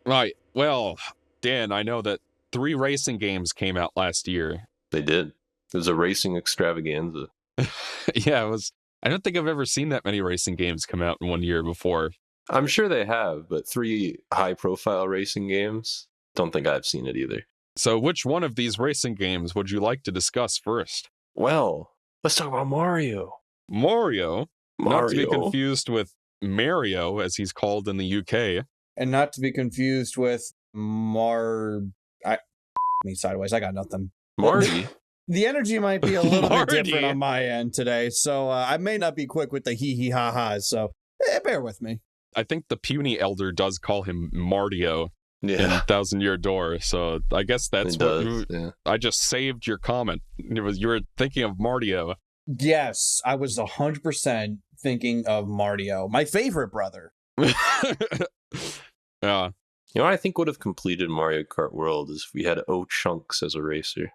Right. Well, Dan, I know that 3 racing games came out last year. They did. It was a racing extravaganza. Yeah, it was. I don't think I've ever seen that many racing games come out in one year before. I'm sure they have, but 3 high-profile racing games? Don't think I've seen it either. So which one of these racing games would you like to discuss first? Well, let's talk about Mario. Mario, not to be Mario. confused with Mario, as he's called in the UK. And not to be confused with me sideways. I got nothing. Marty. The energy might be a little bit Marty. different on my end today, so I may not be quick with the hee ha ha's. So bear with me. I think the puny elder does call him Mardio in Yeah, Thousand Year Door, so I guess that's it what does. Yeah. I just saved your comment. You were thinking of Mardio. Yes, I was 100% thinking of Mardio, my favorite brother. Yeah. You know what I think would have completed Mario Kart World is if we had O-Chunks as a racer.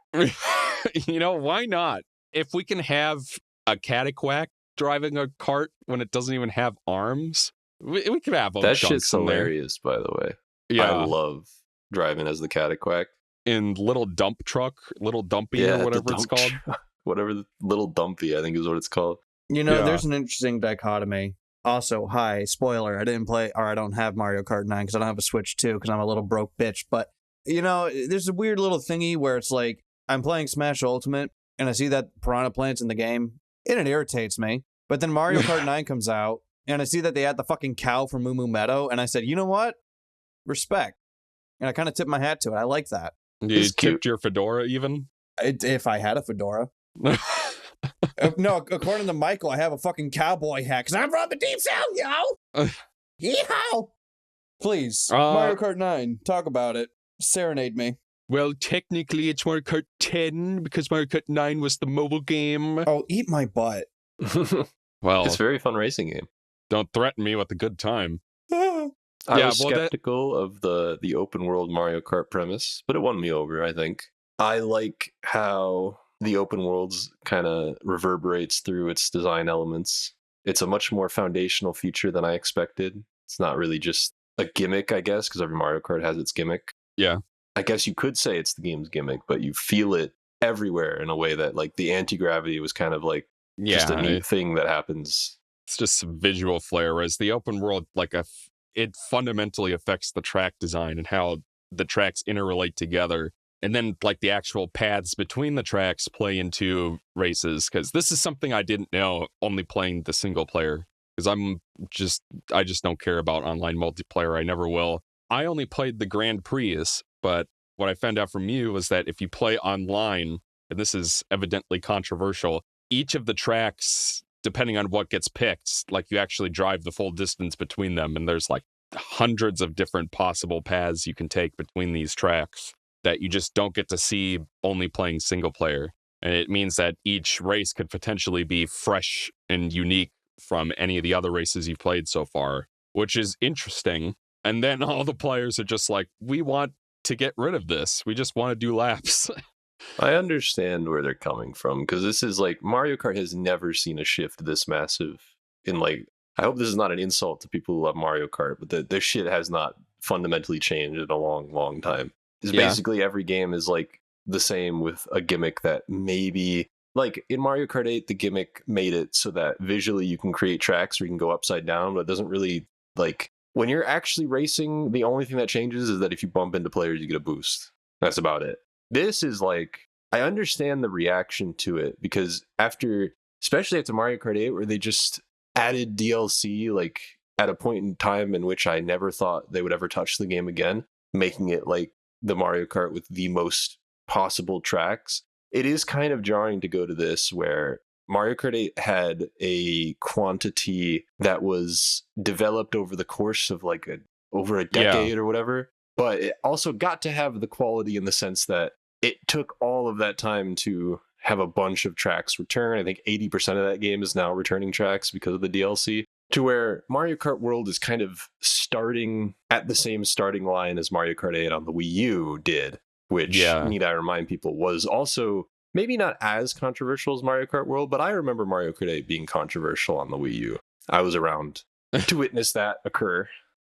You know, why not? If we can have a Cataquack driving a cart when it doesn't even have arms, we could have That chunks shit's in there. hilarious, by the way. Yeah, I love driving as the Cataquack. in little dump truck, little dumpy or the whatever it's dump called. truck. Whatever, the little dumpy, I think is what it's called. You know, Yeah. there's an interesting dichotomy. Also, hi, spoiler, I don't have Mario Kart 9 because I don't have a Switch 2 because I'm a little broke bitch. But, you know, there's a weird little thingy where it's like, I'm playing Smash Ultimate and I see that Piranha Plant's in the game and it irritates me. But then Mario Kart 9 comes out and I see that they had the fucking cow from Moo Moo Meadow and I said, you know what? Respect. And I kind of tipped my hat to it. I like that. You It's cute. tipped your fedora even? If I had a fedora. No, according to Michael, I have a fucking cowboy hat because I'm from the deep south, yo. Yeehaw! Please, Mario Kart 9, talk about it. Serenade me. Well, technically it's Mario Kart 10 because Mario Kart 9 was the mobile game. Oh, eat my butt. Well, It's a very fun racing game. don't threaten me with a good time. I Yeah, was well, that- skeptical of the open world Mario Kart premise, but it won me over, I think. I like how the open worlds kind of reverberates through its design elements. It's a much more foundational feature than I expected. It's not really just a gimmick, I guess, because every Mario Kart has its gimmick. Yeah. I guess you could say it's the game's gimmick, but you feel it everywhere in a way that, like, the anti-gravity was kind of like just a neat thing that happens. It's just some visual flair, whereas the open world, it fundamentally affects the track design and how the tracks interrelate together. And then, like, the actual paths between the tracks play into races, because this is something I didn't know only playing the single player, because I just don't care about online multiplayer. I never will. I only played the Grand Prix, but what I found out from you was that if you play online, and this is evidently controversial, each of the tracks, depending on what gets picked, like, you actually drive the full distance between them, and there's like hundreds of different possible paths you can take between these tracks that you just don't get to see only playing single player. And it means that each race could potentially be fresh and unique from any of the other races you've played so far, which is interesting. And then all the players are just like, we want to get rid of this. We just want to do laps. I understand where they're coming from, because this is like, Mario Kart has never seen a shift this massive in, like, I hope this is not an insult to people who love Mario Kart, but the shit has not fundamentally changed in a long, long time. It's basically every game is like the same with a gimmick that maybe, like in Mario Kart 8, the gimmick made it so that visually you can create tracks where you can go upside down, but it doesn't really, like, when you're actually racing, the only thing that changes is that if you bump into players, you get a boost. That's about it. This is like, I understand the reaction to it, because especially after Mario Kart 8, where they just added DLC, like, at a point in time in which I never thought they would ever touch the game again, making it like the Mario Kart with the most possible tracks. It is kind of jarring to go to this, where Mario Kart 8 had a quantity that was developed over the course of like over a decade or whatever, but it also got to have the quality in the sense that it took all of that time to have a bunch of tracks return. I think 80% of that game is now returning tracks because of the DLC, to where Mario Kart World is kind of starting at the same starting line as Mario Kart 8 on the Wii U did, which, need I remind people, was also maybe not as controversial as Mario Kart World, but I remember Mario Kart 8 being controversial on the Wii U. I was around to witness that occur.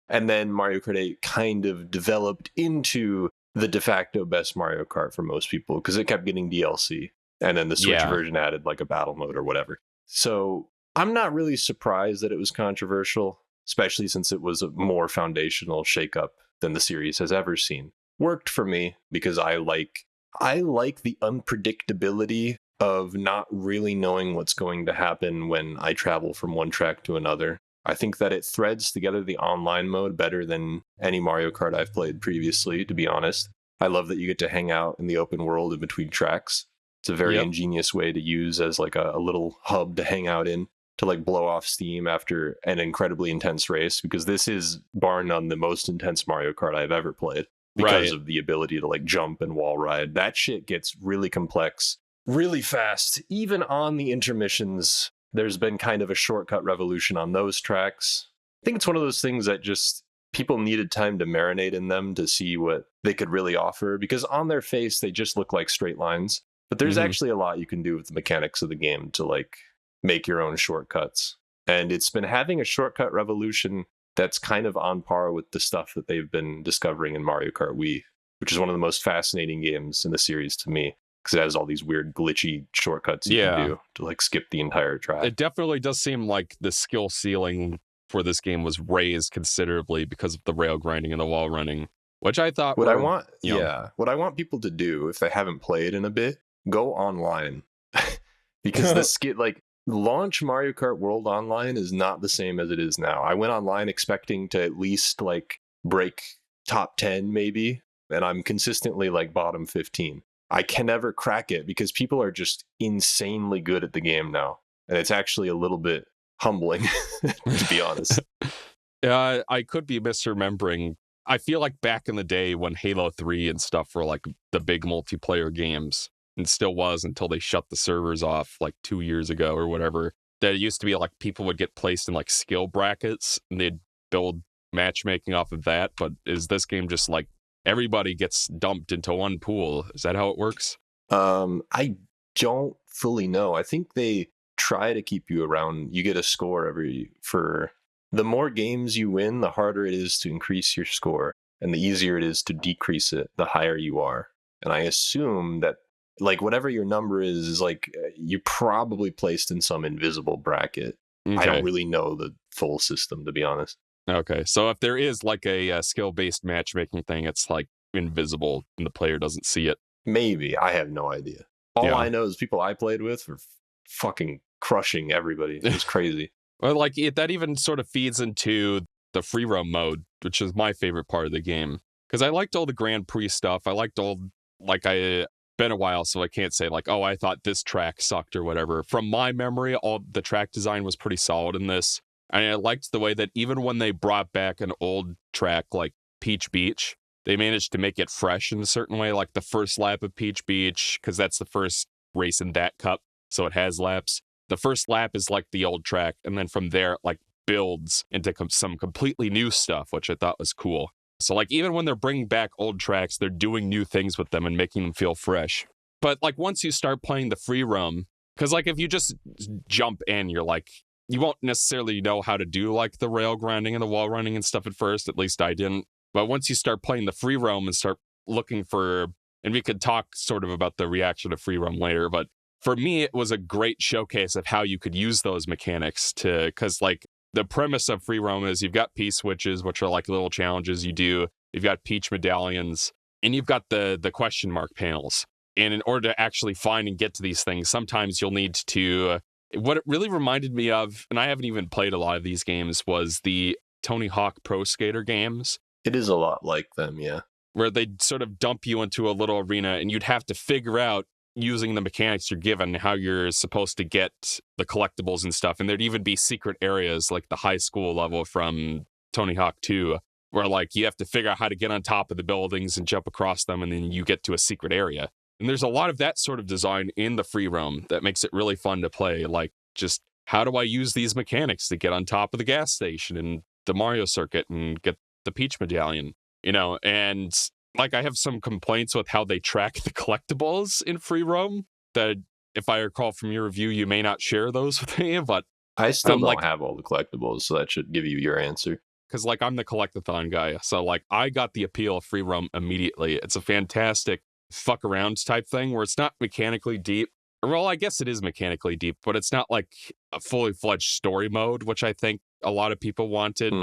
And then Mario Kart 8 kind of developed into the de facto best Mario Kart for most people because it kept getting DLC. And then the Switch version added like a battle mode or whatever. So I'm not really surprised that it was controversial, especially since it was a more foundational shakeup than the series has ever seen. Worked for me because I like the unpredictability of not really knowing what's going to happen when I travel from one track to another. I think that it threads together the online mode better than any Mario Kart I've played previously, to be honest. I love that you get to hang out in the open world in between tracks. It's a very ingenious way to use as like a little hub to hang out in, to like blow off steam after an incredibly intense race, because this is bar none the most intense Mario Kart I've ever played because of the ability to like jump and wall ride. That shit gets really complex really fast. Even on the intermissions, there's been kind of a shortcut revolution on those tracks. I think it's one of those things that just people needed time to marinate in them to see what they could really offer, because on their face, they just look like straight lines. But there's actually a lot you can do with the mechanics of the game to like make your own shortcuts. And it's been having a shortcut revolution that's kind of on par with the stuff that they've been discovering in Mario Kart Wii, which is one of the most fascinating games in the series to me, because it has all these weird glitchy shortcuts you can do to like skip the entire track. It definitely does seem like the skill ceiling for this game was raised considerably because of the rail grinding and the wall running, which I thought what I want people to do if they haven't played in a bit, go online. Because the skit like launch Mario Kart World Online is not the same as it is now. I went online expecting to at least like break top 10 maybe, and I'm consistently like bottom 15. I can never crack it because people are just insanely good at the game now. And it's actually a little bit humbling, to be honest. I could be misremembering. I feel like back in the day when Halo 3 and stuff were like the big multiplayer games, and still was until they shut the servers off like 2 years ago or whatever, that it used to be like people would get placed in like skill brackets and they'd build matchmaking off of that. But is this game just like everybody gets dumped into one pool? Is that how it works? I don't fully know. I think they try to keep you around. You get a score for the more games you win, the harder it is to increase your score, and the easier it is to decrease it, the higher you are. And I assume that like whatever your number is like you're probably placed in some invisible bracket. Okay. I don't really know the full system, to be honest. Okay, so if there is like a skill-based matchmaking thing, it's like invisible and the player doesn't see it. Maybe. I have no idea. All I know is people I played with were fucking crushing everybody. It was crazy. Well, like that even sort of feeds into the free roam mode, which is my favorite part of the game. Because I liked all the Grand Prix stuff. I liked all, like, been a while, so I can't say like, oh, I thought this track sucked or whatever. From my memory, all the track design was pretty solid in this. And I liked the way that even when they brought back an old track like Peach Beach, they managed to make it fresh in a certain way, like the first lap of Peach Beach, because that's the first race in that cup, so it has laps. The first lap is like the old track, and then from there, it like builds into some completely new stuff, which I thought was cool. So like even when they're bringing back old tracks, they're doing new things with them and making them feel fresh. But like once you start playing the free roam, because like if you just jump in, you're like, you won't necessarily know how to do like the rail grinding and the wall running and stuff at first. At least I didn't. But once you start playing the free roam and start looking for, and we could talk sort of about the reaction to free roam later, but for me, it was a great showcase of how you could use those mechanics to, because like the premise of free roam is you've got P-switches, which are like little challenges you do. You've got Peach medallions, and you've got the question mark panels. And in order to actually find and get to these things, sometimes you'll need to, what it really reminded me of, and I haven't even played a lot of these games, was the Tony Hawk Pro Skater games. It is a lot like them, yeah. Where they'd sort of dump you into a little arena and you'd have to figure out, using the mechanics you're given, how you're supposed to get the collectibles and stuff. And there'd even be secret areas like the high school level from Tony Hawk 2, where like you have to figure out how to get on top of the buildings and jump across them, and then you get to a secret area. And there's a lot of that sort of design in the free roam that makes it really fun to play. Like, just how do I use these mechanics to get on top of the gas station and the Mario circuit and get the Peach medallion, you know? And like, I have some complaints with how they track the collectibles in free roam that, if I recall from your review, you may not share those with me, but I still don't have all the collectibles, so that should give you your answer. because like I'm the collectathon guy, so like I got the appeal of free roam immediately. It's a fantastic fuck around type thing where it's not mechanically deep. Well, I guess it is mechanically deep, but it's not like a fully fledged story mode, which I think a lot of people wanted.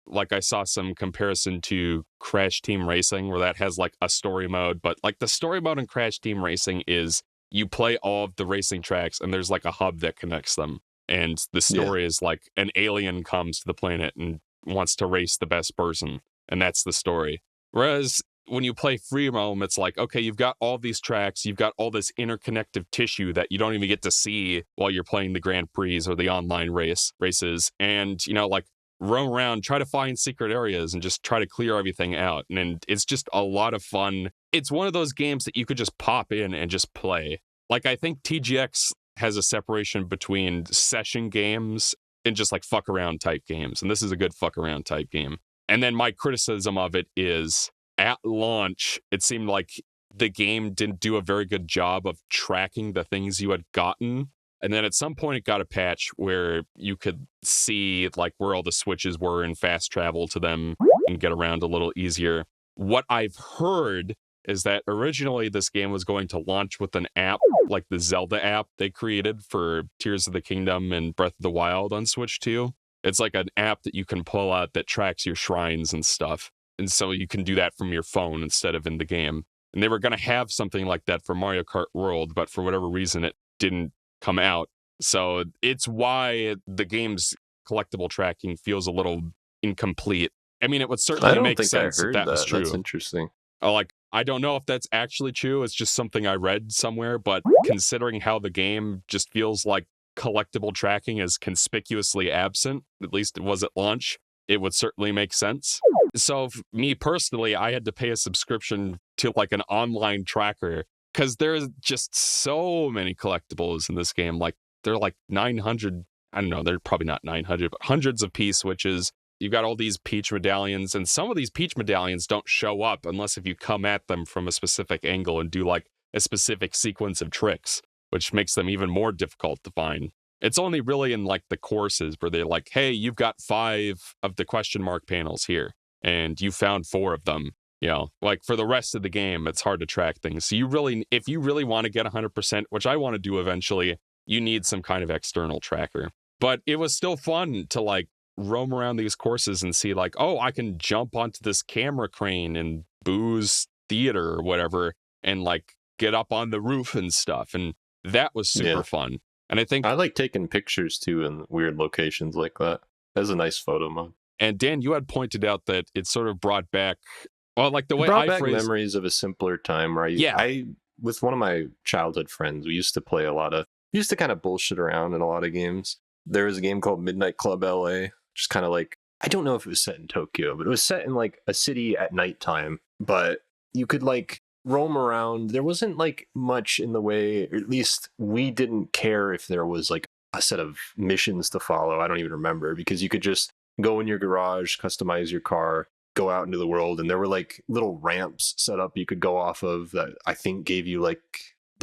Like I saw some comparison to Crash Team Racing where that has like a story mode, but like the story mode in Crash Team Racing is you play all of the racing tracks and there's like a hub that connects them. And the story is like an alien comes to the planet and wants to race the best person. And that's the story. Whereas when you play free roam, it's like, okay, you've got all these tracks, you've got all this interconnective tissue that you don't even get to see while you're playing the Grand Prix or the online races. And, you know, like roam around, try to find secret areas and just try to clear everything out. And it's just a lot of fun. It's one of those games that you could just pop in and just play. Like, I think TGX has a separation between session games and just like fuck around type games. And this is a good fuck around type game. And then my criticism of it is at launch, it seemed like the game didn't do a very good job of tracking the things you had gotten. And then at some point it got a patch where you could see like where all the switches were and fast travel to them and get around a little easier. What I've heard is that originally this game was going to launch with an app, like the Zelda app they created for Tears of the Kingdom and Breath of the Wild on Switch 2. It's like an app that you can pull out that tracks your shrines and stuff. And so you can do that from your phone instead of in the game. And they were going to have something like that for Mario Kart World, but for whatever reason, it didn't come out. So it's why the game's collectible tracking feels a little incomplete. I mean, it would certainly make sense if that was true. That's interesting. Like, I don't know if that's actually true. It's just something I read somewhere. But considering how the game just feels like collectible tracking is conspicuously absent, at least it was at launch, it would certainly make sense. So me personally, I had to pay a subscription to like an online tracker because there's just so many collectibles in this game. Like they're like 900, I don't know, they're probably not 900, but hundreds of P-switches. You've got all these Peach medallions, and some of these Peach medallions don't show up unless if you come at them from a specific angle and do like a specific sequence of tricks, which makes them even more difficult to find. It's only really in like the courses where they're like, hey, you've got 5 of the question mark panels here, and you found 4 of them. You know, like for the rest of the game, it's hard to track things. So you really, if you really want to get 100%, which I want to do eventually, you need some kind of external tracker. But it was still fun to like roam around these courses and see like, oh, I can jump onto this camera crane in Boo's theater or whatever and like get up on the roof and stuff. And that was super fun. And I think I like taking pictures too in weird locations like that. That's a nice photo mode. And Dan, you had pointed out that it sort of brought back, well, like the way brought I back phrase memories of a simpler time where I with one of my childhood friends, we used to play we used to kind of bullshit around in a lot of games. There was a game called Midnight Club LA, just kind of like, I don't know if it was set in Tokyo, but it was set in like a city at nighttime, but you could like roam around. There wasn't like much in the way, or at least we didn't care if there was like a set of missions to follow. I don't even remember, because you could just go in your garage, customize your car, go out into the world, and there were like little ramps set up you could go off of that I think gave you like,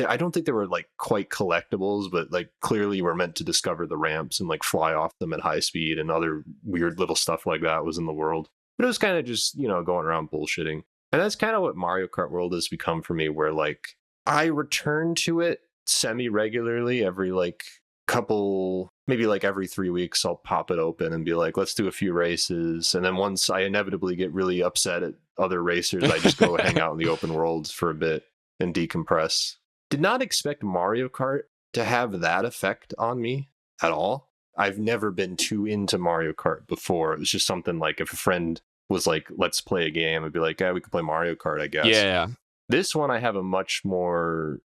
I don't think they were like quite collectibles, but like clearly you were meant to discover the ramps and like fly off them at high speed, and other weird little stuff like that was in the world. But it was kind of just, you know, going around bullshitting. And that's kind of what Mario Kart World has become for me, where like I return to it semi-regularly every like couple, maybe like every 3 weeks, I'll pop it open and be like, let's do a few races. And then once I inevitably get really upset at other racers, I just go hang out in the open world for a bit and decompress. Did not expect Mario Kart to have that effect on me at all. I've never been too into Mario Kart before. It was just something like if a friend was like, let's play a game, I'd be like, yeah, we could play Mario Kart, I guess. Yeah. This one I have a more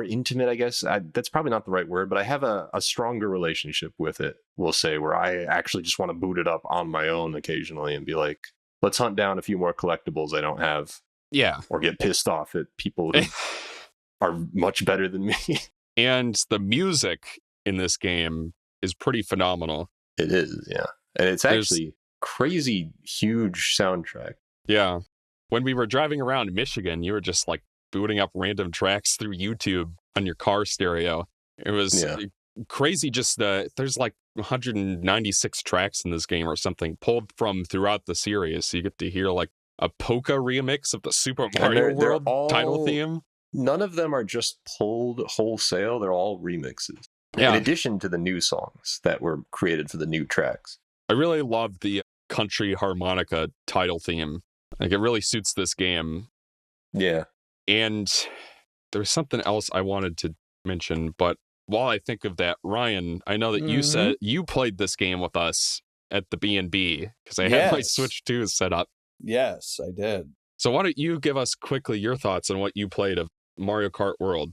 intimate, I guess. That's probably not the right word, but I have a stronger relationship with it, we'll say, where I actually just want to boot it up on my own occasionally and be like, let's hunt down a few more collectibles I don't have. Yeah. Or get pissed off at people who are much better than me. And the music in this game is pretty phenomenal. It is, yeah. And it's actually crazy huge soundtrack. Yeah. When we were driving around Michigan, you were just like booting up random tracks through YouTube on your car stereo. It was crazy. Just there's like 196 tracks in this game or something pulled from throughout the series. So you get to hear like a polka remix of the Super Mario they're World title all- theme. None of them are just pulled wholesale. They're all remixes. Yeah. In addition to the new songs that were created for the new tracks. I really love the country harmonica title theme. Like it really suits this game. Yeah. And there's something else I wanted to mention, but while I think of that, Ryan, I know that you said you played this game with us at the B&B because I had my Yes. Switch 2 set up. Yes, I did. So why don't you give us quickly your thoughts on what you played of Mario Kart World?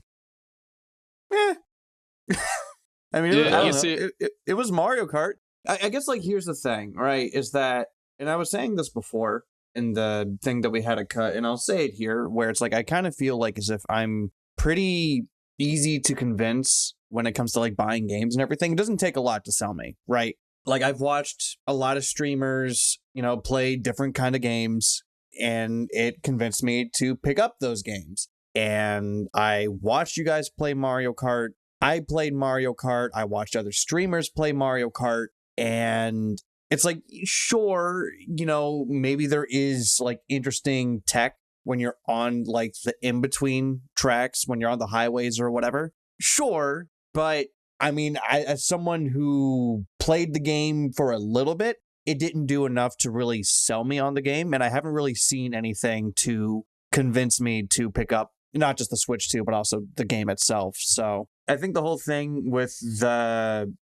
I mean, Yeah, I don't you know. see- It was Mario Kart. I guess, like, here's the thing, right? Is that, and I was saying this before in the thing that we had to cut, and I'll say it here, where it's like I kind of feel like as if I'm pretty easy to convince when it comes to like buying games and everything. It doesn't take a lot to sell me, right? Like I've watched a lot of streamers, play different kind of games, and it convinced me to pick up those games. And I watched you guys play Mario Kart. I played Mario Kart. I watched other streamers play Mario Kart. And it's like, sure, maybe there is like interesting tech when you're on like the in-between tracks, when you're on the highways or whatever. Sure. But I mean, as someone who played the game for a little bit, it didn't do enough to really sell me on the game. And I haven't really seen anything to convince me to pick up not just the Switch 2, but also the game itself. So I think the whole thing with the,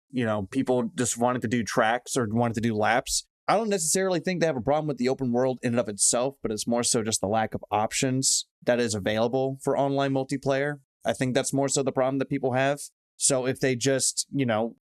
people just wanting to do tracks or wanting to do laps, I don't necessarily think they have a problem with the open world in and of itself, but it's more so just the lack of options that is available for online multiplayer. I think that's more so the problem that people have. So if they just,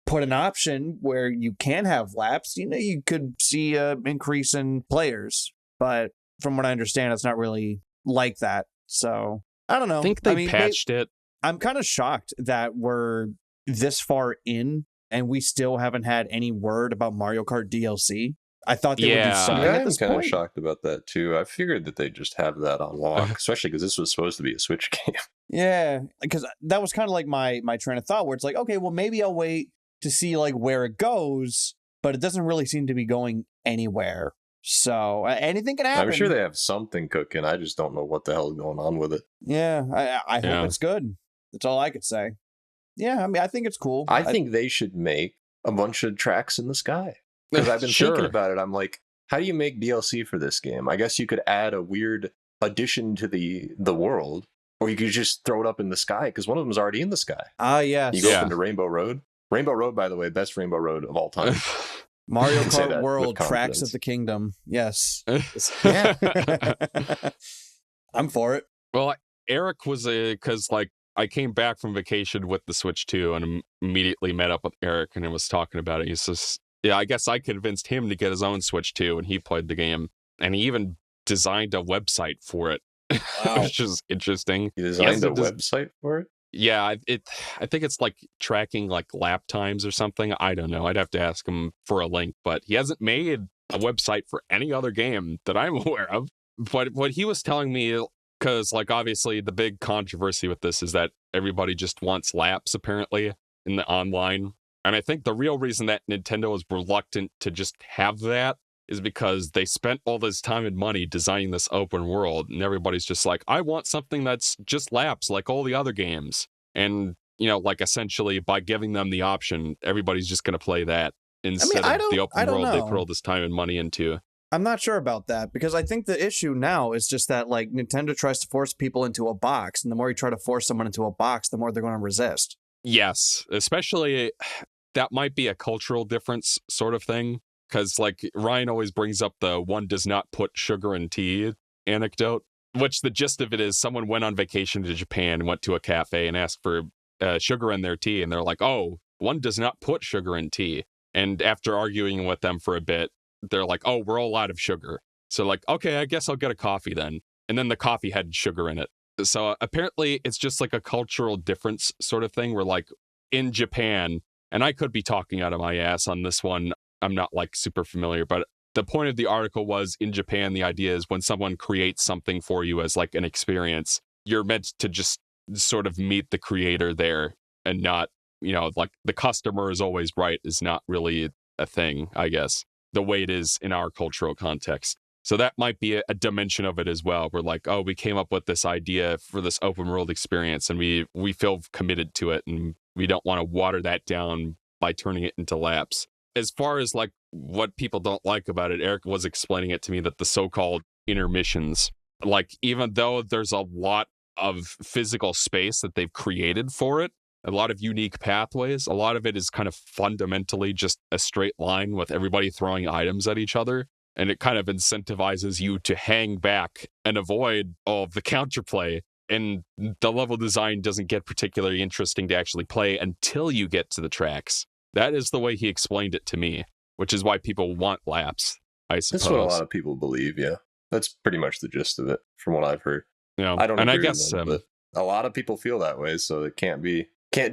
put an option where you can have laps, you could see an increase in players. But from what I understand, it's not really like that. So I don't know. I think they patched it. I'm kind of shocked that we're this far in and we still haven't had any word about Mario Kart DLC. I thought they would do something Yeah, at I'm this kind of point. shocked about that too. I figured that they just have that on lock, especially because this was supposed to be a Switch game. Yeah, because that was kind of like my train of thought, where it's like, okay, well, maybe I'll wait to see like where it goes, but it doesn't really seem to be going anywhere. So anything can happen. I'm sure they have something cooking. I just don't know what the hell is going on with it. Yeah, I Yeah. hope it's good. That's all I could say. Yeah, I mean, I think it's cool. I think they should make a bunch of tracks in the sky. Because I've been Sure. thinking about it. I'm like, how do you make DLC for this game? I guess you could add a weird addition to the world, or you could just throw it up in the sky, because one of them is already in the sky. Yes. You go Yeah. up into Rainbow Road. Rainbow Road, by the way, best Rainbow Road of all time. Mario I can say that Kart with World, Tracks confidence. of the Kingdom. Yes. Yeah. I'm for it. Well, Eric was because like I came back from vacation with the Switch 2 and immediately met up with Eric and I was talking about it. He's just, yeah, I guess I convinced him to get his own Switch 2 and he played the game and he even designed a website for it, Wow. which is interesting. You designed a Yes, it website for it? Yeah, I think it's like tracking like lap times or something. I don't know. I'd have to ask him for a link, but he hasn't made a website for any other game that I'm aware of. But what he was telling me, because like obviously the big controversy with this is that everybody just wants laps apparently in the online. And I think the real reason that Nintendo is reluctant to just have that is because they spent all this time and money designing this open world, and everybody's just like, I want something that's just laps like all the other games. And, like essentially by giving them the option, everybody's just going to play that instead of the open world they put all this time and money into. I'm not sure about that because I think the issue now is just that like Nintendo tries to force people into a box, and the more you try to force someone into a box, the more they're going to resist. Yes, especially that might be a cultural difference sort of thing. Because, like, Ryan always brings up the one does not put sugar in tea anecdote, which the gist of it is someone went on vacation to Japan and went to a cafe and asked for sugar in their tea. And they're like, oh, one does not put sugar in tea. And after arguing with them for a bit, they're like, oh, we're all out of sugar. So, like, okay, I guess I'll get a coffee then. And then the coffee had sugar in it. So apparently it's just like a cultural difference sort of thing where, like, in Japan, and I could be talking out of my ass on this one, I'm not like super familiar, but the point of the article was in Japan, the idea is when someone creates something for you as like an experience, you're meant to just sort of meet the creator there and not like the customer is always right is not really a thing, I guess, the way it is in our cultural context. So that might be a dimension of it as well. We're like, oh, we came up with this idea for this open world experience, and we feel committed to it, and we don't want to water that down by turning it into laps. As far as like what people don't like about it, Eric was explaining it to me that the so-called intermissions, like even though there's a lot of physical space that they've created for it, a lot of unique pathways, a lot of it is kind of fundamentally just a straight line with everybody throwing items at each other. And it kind of incentivizes you to hang back and avoid all of the counterplay. And the level design doesn't get particularly interesting to actually play until you get to the tracks. That is the way he explained it to me, which is why people want laps, I suppose. That's what a lot of people believe, yeah. That's pretty much the gist of it, from what I've heard. Yeah, I don't and agree I guess with them, but a lot of people feel that way, so it can't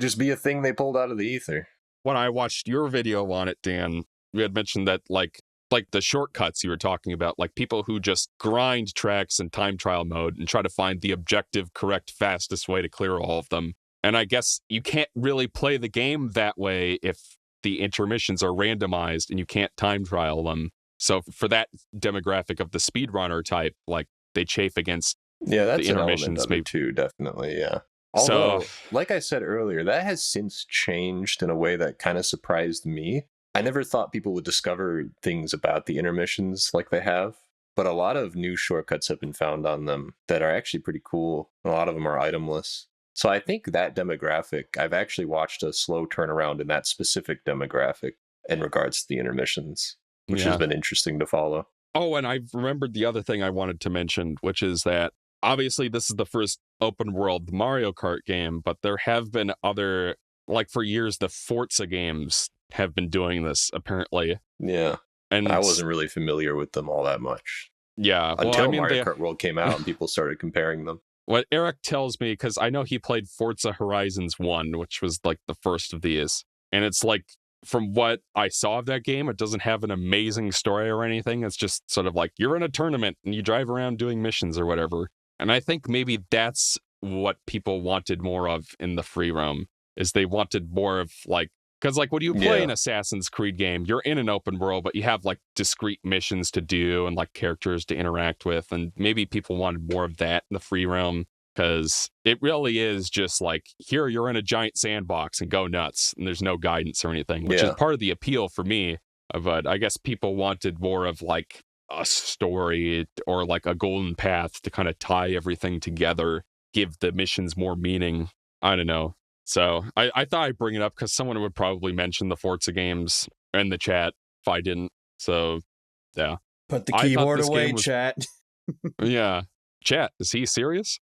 just be a thing they pulled out of the ether. When I watched your video on it, Dan, you had mentioned that like the shortcuts you were talking about, like people who just grind tracks in time trial mode and try to find the objective, correct, fastest way to clear all of them. And I guess you can't really play the game that way if the intermissions are randomized and you can't time trial them. So for that demographic of the speedrunner type, like they chafe against that's the intermissions an element of it too, definitely, yeah. Although, like I said earlier, that has since changed in a way that kind of surprised me. I never thought people would discover things about the intermissions like they have, but a lot of new shortcuts have been found on them that are actually pretty cool. A lot of them are itemless. So I think that demographic, I've actually watched a slow turnaround in that specific demographic in regards to the intermissions, which has been interesting to follow. Oh, and I remembered the other thing I wanted to mention, which is that obviously this is the first open world Mario Kart game, but there have been other, like for years, the Forza games have been doing this, apparently. Yeah. And I wasn't really familiar with them all that much. Yeah. Until Mario Kart World came out and people started comparing them. What Eric tells me, because I know he played Forza Horizons 1, which was like the first of these. And it's like, from what I saw of that game, it doesn't have an amazing story or anything. It's just sort of like, you're in a tournament and you drive around doing missions or whatever. And I think maybe that's what people wanted more of in the free roam, is they wanted more of like, because like when you play an Assassin's Creed game, you're in an open world, but you have like discrete missions to do and like characters to interact with. And maybe people wanted more of that in the free roam, because it really is just like, here you're in a giant sandbox and go nuts. And there's no guidance or anything, which is part of the appeal for me. But I guess people wanted more of like a story or like a golden path to kind of tie everything together, give the missions more meaning. I don't know. So I thought I'd bring it up because someone would probably mention the Forza games in the chat if I didn't. So, yeah. Put the keyboard away, chat. Yeah. Chat, is he serious?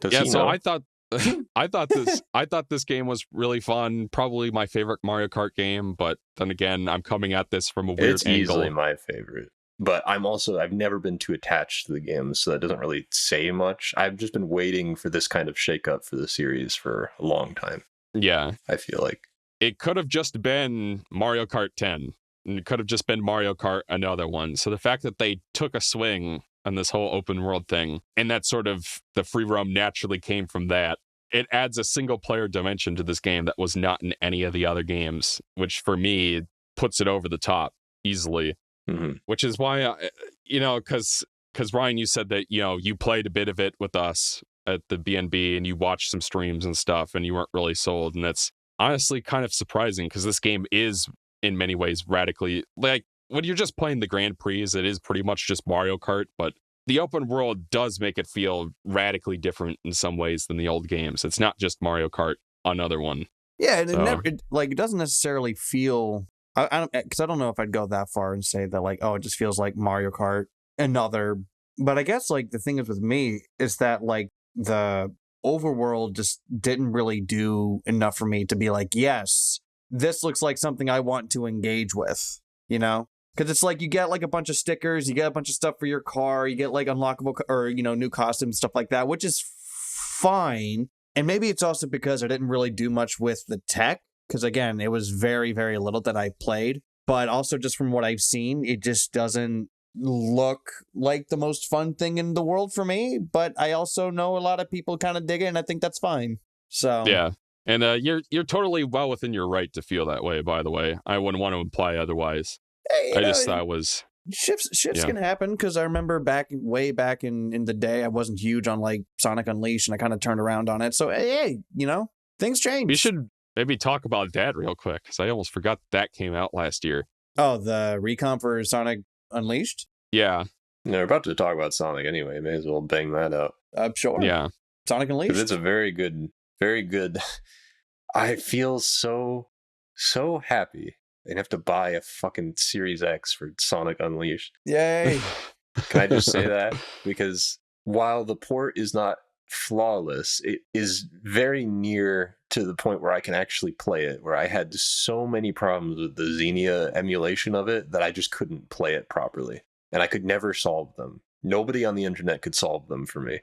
Does he know? I thought this game was really fun. Probably my favorite Mario Kart game, but then again, I'm coming at this from a weird It's angle. Easily my favorite. But I've never been too attached to the game, so that doesn't really say much. I've just been waiting for this kind of shakeup for the series for a long time. Yeah. I feel like. It could have just been Mario Kart 10. And it could have just been Mario Kart another one. So the fact that they took a swing on this whole open world thing, and that sort of the free roam naturally came from that, it adds a single player dimension to this game that was not in any of the other games, which for me puts it over the top easily. Mm-hmm. Which is why, because Ryan, you said that, you played a bit of it with us at the BNB and you watched some streams and stuff and you weren't really sold. And that's honestly kind of surprising, because this game is in many ways radically, like when you're just playing the Grand Prix, it is pretty much just Mario Kart, but the open world does make it feel radically different in some ways than the old games. It's not just Mario Kart, another one. Yeah, it doesn't necessarily feel... because I don't know if I'd go that far and say that, like, oh, it just feels like Mario Kart, another. But I guess, like, the thing is with me is that, like, the overworld just didn't really do enough for me to be like, yes, this looks like something I want to engage with, Because it's like you get, like, a bunch of stickers, you get a bunch of stuff for your car, you get, like, unlockable or, new costumes, stuff like that, which is fine. And maybe it's also because I didn't really do much with the tech. Because, again, it was very, very little that I played. But also just from what I've seen, it just doesn't look like the most fun thing in the world for me. But I also know a lot of people kind of dig it, and I think that's fine. So yeah. And you're totally well within your right to feel that way, by the way. I wouldn't want to imply otherwise. Hey, I just thought it was... Shifts Yeah. can happen, because I remember way back in the day, I wasn't huge on like Sonic Unleashed, and I kind of turned around on it. So hey, things change. We should maybe talk about that real quick, because I almost forgot that came out last year. Oh, the recomp for Sonic Unleashed? Yeah. No, we're about to talk about Sonic anyway. May as well bang that out. Sure. Yeah. Sonic Unleashed. Because it's a very good. I feel so happy. They'd have to buy a fucking Series X for Sonic Unleashed. Yay. Can I just say that? Because while the port is not flawless, it is very near to the point where I can actually play it, where I had so many problems with the Xenia emulation of it that I just couldn't play it properly. And I could never solve them. Nobody on the internet could solve them for me.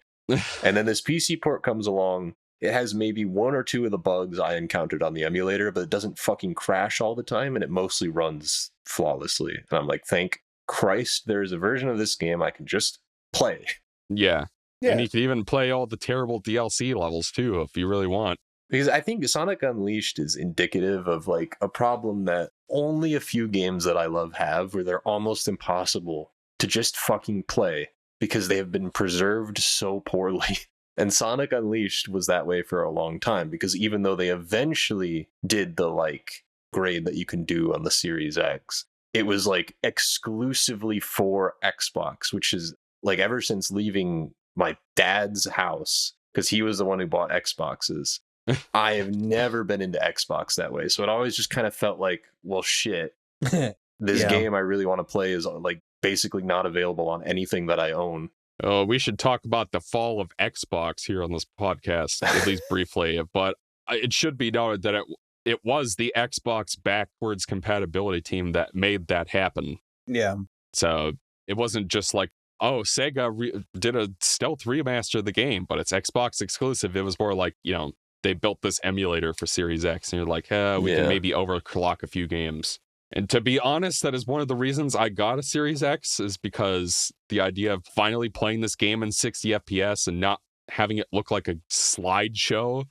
And then this PC port comes along. It has maybe one or two of the bugs I encountered on the emulator, but it doesn't fucking crash all the time, and it mostly runs flawlessly. And I'm like, thank Christ, there's a version of this game I can just play. Yeah. Yeah. And you can even play all the terrible DLC levels, too, if you really want. Because I think Sonic Unleashed is indicative of like a problem that only a few games that I love have, where they're almost impossible to just fucking play because they have been preserved so poorly. And Sonic Unleashed was that way for a long time, because even though they eventually did the like grade that you can do on the Series X, it was like exclusively for Xbox, which is like ever since leaving my dad's house, because he was the one who bought Xboxes, I have never been into Xbox that way. So it always just kind of felt like, well, shit, this game I really want to play is like basically not available on anything that I own. Oh, we should talk about the fall of Xbox here on this podcast, at least briefly. But it should be noted that it was the Xbox backwards compatibility team that made that happen. Yeah. So it wasn't just like, oh, Sega did a stealth remaster of the game, but it's Xbox exclusive. It was more like, they built this emulator for Series X, and you're like, we can maybe overclock a few games. And to be honest, that is one of the reasons I got a Series X, is because the idea of finally playing this game in 60 FPS and not having it look like a slideshow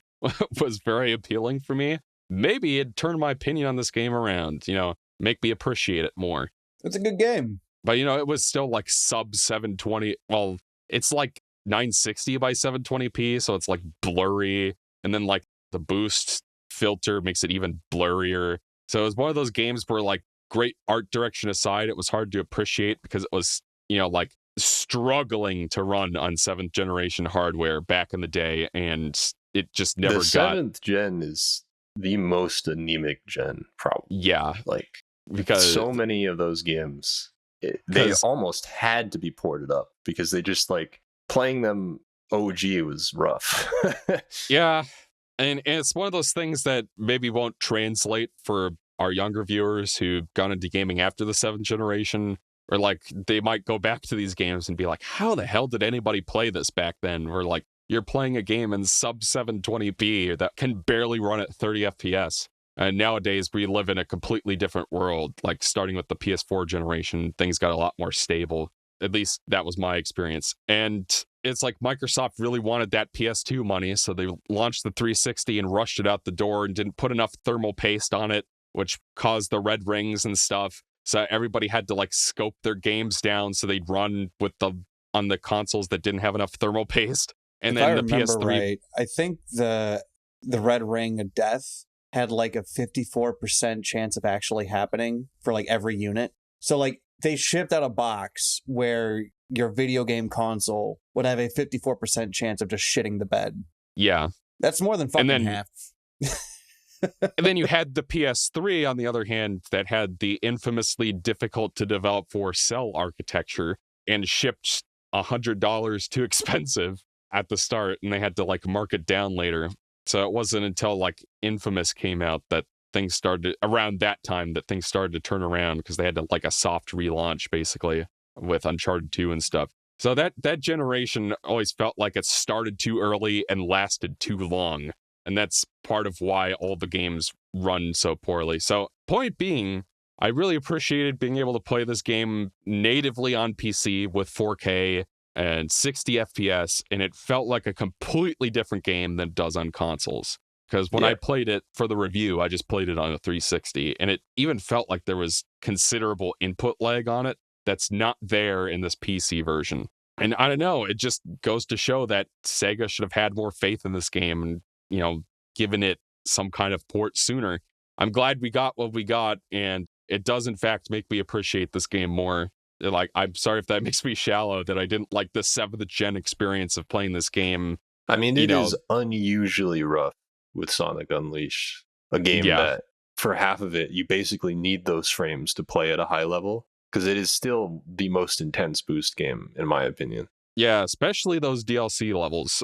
was very appealing for me. Maybe it'd turn my opinion on this game around, make me appreciate it more. It's a good game. But, it was still like sub 720. Well, it's like 960 by 720p, so it's like blurry. And then like the boost filter makes it even blurrier. So it was one of those games where, like, great art direction aside, it was hard to appreciate because it was, like struggling to run on 7th generation hardware back in the day, and it just never got. The 7th gen is the most anemic gen, probably. Yeah, like because so many of those games, they almost had to be ported up because they just like playing them. OG was rough. Yeah. And it's one of those things that maybe won't translate for our younger viewers who've gone into gaming after the 7th generation, or like they might go back to these games and be like, how the hell did anybody play this back then? Or like, you're playing a game in sub 720p that can barely run at 30 FPS. And nowadays we live in a completely different world. Like starting with the PS4 generation, things got a lot more stable. At least that was my experience. And it's like Microsoft really wanted that PS2 money, so they launched the 360 and rushed it out the door and didn't put enough thermal paste on it, which caused the red rings and stuff. So everybody had to like scope their games down so they'd run on the consoles that didn't have enough thermal paste. And if then I the remember PS3, right, I think the red ring of death had like a 54% chance of actually happening for like every unit. So like they shipped out a box where your video game console would have a 54% chance of just shitting the bed. Yeah. That's more than fucking then, half. And then you had the PS3, on the other hand, that had the infamously difficult to develop for cell architecture and shipped $100 too expensive at the start, and they had to like mark it down later. So it wasn't until like Infamous came out that things started, around that time, that things started to turn around, because they had to like a soft relaunch basically with Uncharted 2 and stuff. So that generation always felt like it started too early and lasted too long. And that's part of why all the games run so poorly. So point being, I really appreciated being able to play this game natively on PC with 4K and 60 FPS, and it felt like a completely different game than it does on consoles. Because when I played it for the review, I just played it on a 360, and it even felt like there was considerable input lag on it that's not there in this PC version. And I don't know, it just goes to show that Sega should have had more faith in this game and, given it some kind of port sooner. I'm glad we got what we got, and it does in fact make me appreciate this game more. Like, I'm sorry if that makes me shallow, that I didn't like the 7th gen experience of playing this game. I mean, it is unusually rough with Sonic Unleashed, a game that for half of it, you basically need those frames to play at a high level, because it is still the most intense boost game, in my opinion. Yeah, especially those DLC levels.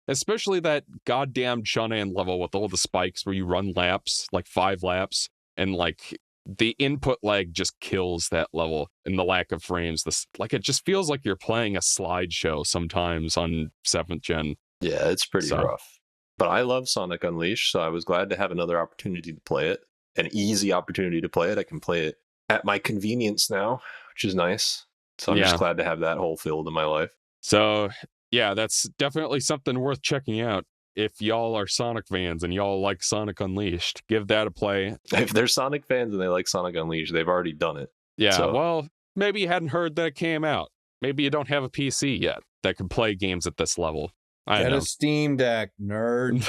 Especially that goddamn Chun-An level with all the spikes where you run laps, like 5 laps, and like the input lag just kills that level, and the lack of frames. It just feels like you're playing a slideshow sometimes on 7th gen. Yeah, it's pretty rough. But I love Sonic Unleashed, so I was glad to have another opportunity to play it. An easy opportunity to play it. I can play it at my convenience now, which is nice. So I'm just glad to have that hole filled in my life. So, yeah, that's definitely something worth checking out. If y'all are Sonic fans and y'all like Sonic Unleashed, give that a play. If they're Sonic fans and they like Sonic Unleashed, they've already done it. Yeah, well, maybe you hadn't heard that it came out. Maybe you don't have a PC yet that can play games at this level. Get a Steam Deck, nerd.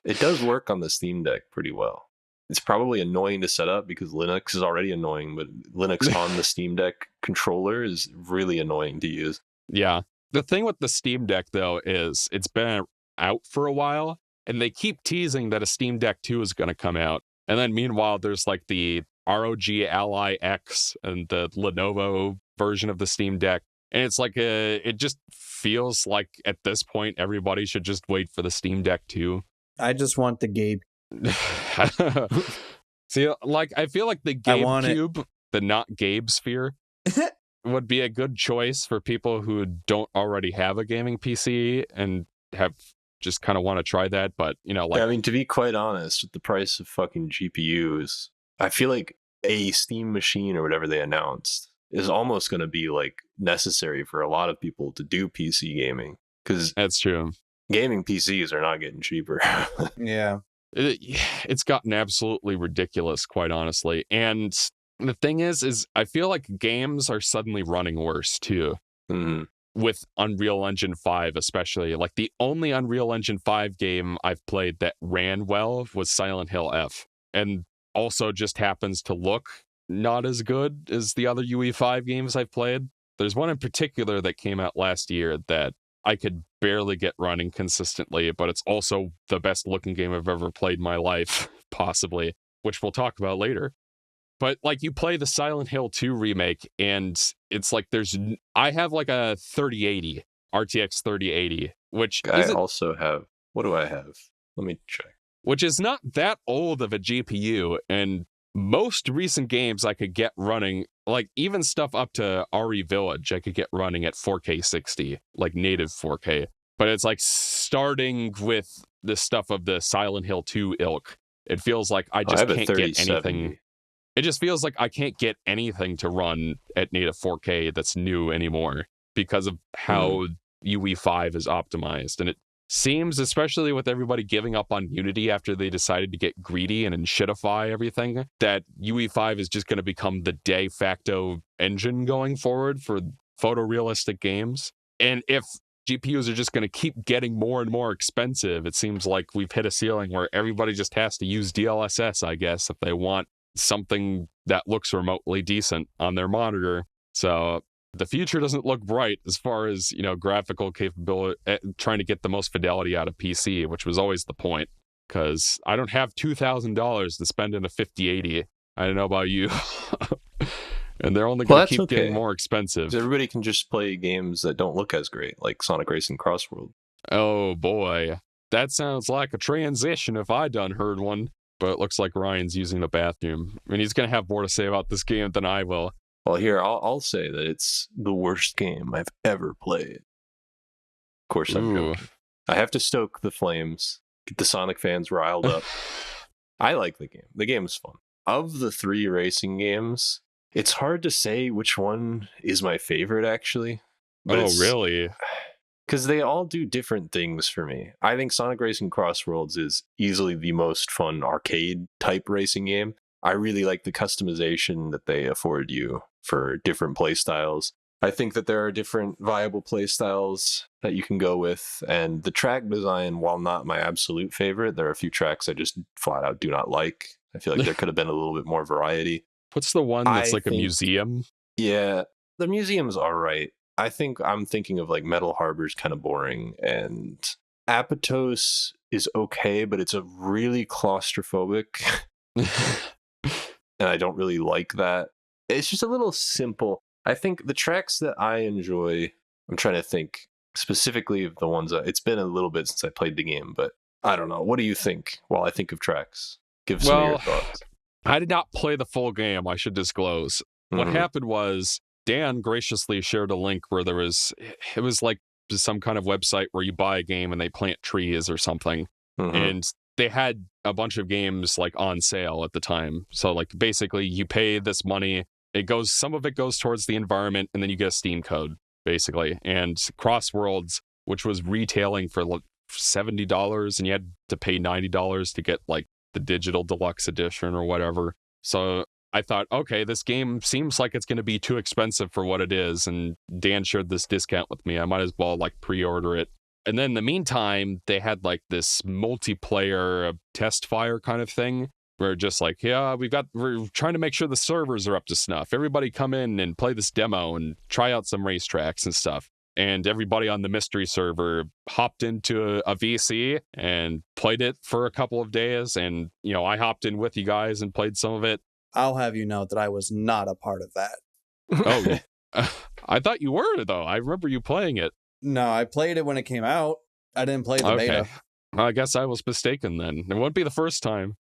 It does work on the Steam Deck pretty well. It's probably annoying to set up because Linux is already annoying, but Linux on the Steam Deck controller is really annoying to use. Yeah. The thing with the Steam Deck, though, is it's been out for a while, and they keep teasing that a Steam Deck 2 is going to come out. And then meanwhile, there's like the ROG Ally X and the Lenovo version of the Steam Deck. And it's like, it just feels like at this point, everybody should just wait for the Steam Deck 2. I just want the Gabe. See, like, I feel like the GameCube, the not Gabe sphere, would be a good choice for people who don't already have a gaming PC and have just kind of want to try that. But, I mean, to be quite honest, with the price of fucking GPUs, I feel like a Steam machine or whatever they announced is almost going to be like necessary for a lot of people to do PC gaming. Because that's true. Gaming PCs are not getting cheaper. Yeah. It's gotten absolutely ridiculous, quite honestly. And the thing is I feel like games are suddenly running worse too. Mm-hmm. With Unreal Engine 5 especially. Like, the only Unreal Engine 5 game I've played that ran well was Silent Hill F. And also just happens to look not as good as the other UE5 games I've played. There's one in particular that came out last year that I could barely get running consistently, but it's also the best looking game I've ever played in my life, possibly, which we'll talk about later. But like, you play the Silent Hill 2 remake, and it's like I have like a 3080, RTX 3080, which I also have, what do I have? Let me check. Which is not that old of a GPU, and most recent games I could get running, like even stuff up to RE Village, I could get running at 4K 60, like native 4K. But it's like, starting with the stuff of the Silent Hill 2 ilk, it feels like I just can't get anything. It just feels like I can't get anything to run at native 4K that's new anymore because of how UE5 is optimized. And it seems, especially with everybody giving up on Unity after they decided to get greedy and shitify everything, that UE5 is just going to become the de facto engine going forward for photorealistic games. And if GPUs are just going to keep getting more and more expensive, it seems like we've hit a ceiling where everybody just has to use DLSS, I guess, if they want something that looks remotely decent on their monitor. So the future doesn't look bright as far as, graphical capability, trying to get the most fidelity out of PC, which was always the point, because I don't have $2,000 to spend in a 5080. I don't know about you. And they're only going to keep getting more expensive. Everybody can just play games that don't look as great, like Sonic Racing Crossworld. Oh boy, that sounds like a transition if I done heard one. But it looks like Ryan's using the bathroom. I mean, he's going to have more to say about this game than I will. Well, here, I'll say that it's the worst game I've ever played. Of course, I'm joking. I have to stoke the flames, get the Sonic fans riled up. I like the game. The game is fun. Of the 3 racing games, it's hard to say which one is my favorite, actually. But really? Because they all do different things for me. I think Sonic Racing Crossworlds is easily the most fun arcade type racing game. I really like the customization that they afford you for different play styles. I think that there are different viable play styles that you can go with, and the track design, while not my absolute favorite, there are a few tracks I just flat out do not like. I feel like there could have been a little bit more variety. What's the one that's I like a think- museum? Yeah, the museum's all right. I think I'm thinking of like Metal Harbor's kind of boring, and Apatos is okay, but it's a really claustrophobic, and I don't really like that. It's just a little simple. I think the tracks that I enjoy, I'm trying to think specifically of the ones that it's been a little bit since I played the game, but I don't know. What do you think while I think of tracks? Give some of your thoughts. I did not play the full game, I should disclose. What Mhm. happened was Dan graciously shared a link where it was like some kind of website where you buy a game and they plant trees or something. Mhm. And they had a bunch of games like on sale at the time. So like basically you pay this money, some of it goes towards the environment, and then you get a Steam code basically. And Crossworlds, which was retailing for like $70, and you had to pay $90 to get like the digital deluxe edition or whatever. So I thought, okay, this game seems like it's going to be too expensive for what it is, and Dan shared this discount with me. I might as well like pre-order it. And then in the meantime, they had like this multiplayer test fire kind of thing where just like, yeah, we're trying to make sure the servers are up to snuff. Everybody come in and play this demo and try out some racetracks and stuff. And everybody on the mystery server hopped into a VC and played it for a couple of days. And, you know, I hopped in with you guys and played some of it. I'll have you know that I was not a part of that. Oh, I thought you were, though. I remember you playing it. No, I played it when it came out. I didn't play the beta. I guess I was mistaken then. It won't be the first time.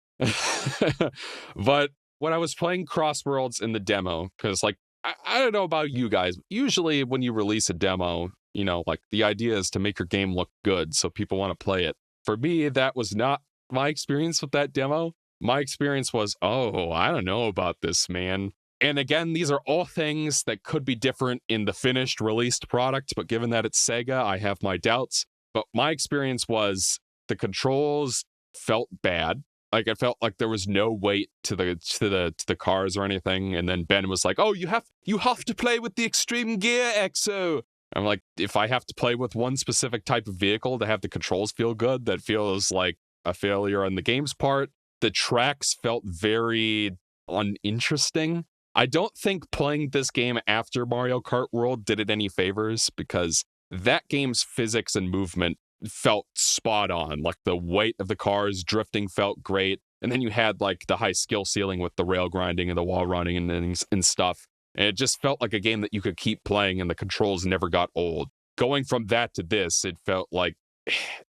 But when I was playing Crossworlds in the demo, because like, I don't know about you guys, usually when you release a demo, you know, like the idea is to make your game look good so people want to play it. For me, that was not my experience with that demo. My experience was, oh, I don't know about this, man. And again, these are all things that could be different in the finished released product, but given that it's Sega, I have my doubts. But my experience was the controls felt bad. Like it felt like there was no weight to the cars or anything. And then Ben was like, "Oh, you have to play with the extreme gear, EXO." I'm like, if I have to play with one specific type of vehicle to have the controls feel good, that feels like a failure on the game's part. The tracks felt very uninteresting. I don't think playing this game after Mario Kart World did it any favors, because that game's physics and movement felt spot on. Like the weight of the cars drifting felt great. And then you had like the high skill ceiling with the rail grinding and the wall running and stuff. And it just felt like a game that you could keep playing and the controls never got old. Going from that to this, it felt like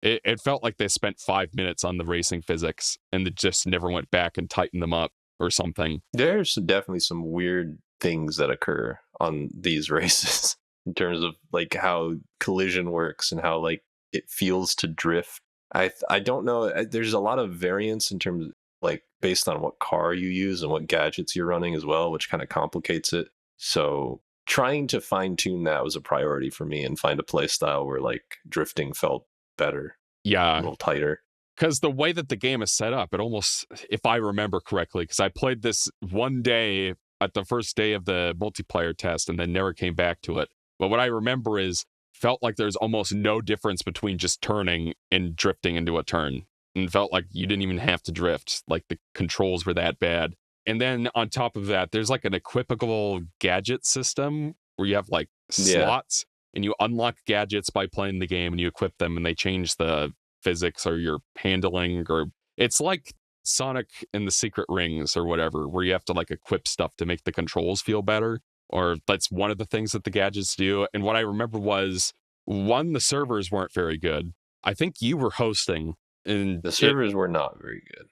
they spent 5 minutes on the racing physics and it just never went back and tightened them up or something. There's definitely some weird things that occur on these races in terms of like how collision works and how like it feels to drift. I don't know. There's a lot of variance in terms of like based on what car you use and what gadgets you're running as well, which kind of complicates it. So trying to fine tune that was a priority for me and find a play style where like drifting felt better. Yeah. A little tighter. Because the way that the game is set up, it almost, if I remember correctly, because I played this one day at the first day of the multiplayer test and then never came back to it. But what I remember is felt like there's almost no difference between just turning and drifting into a turn. And felt like you didn't even have to drift. Like the controls were that bad. And then on top of that, there's like an equipable gadget system where you have like slots and you unlock gadgets by playing the game and you equip them and they change the physics or your handling, or it's like Sonic and the Secret Rings or whatever, where you have to like equip stuff to make the controls feel better, or that's one of the things that the gadgets do. And what I remember was, one, the servers weren't very good. I think you were hosting, and the servers were not very good.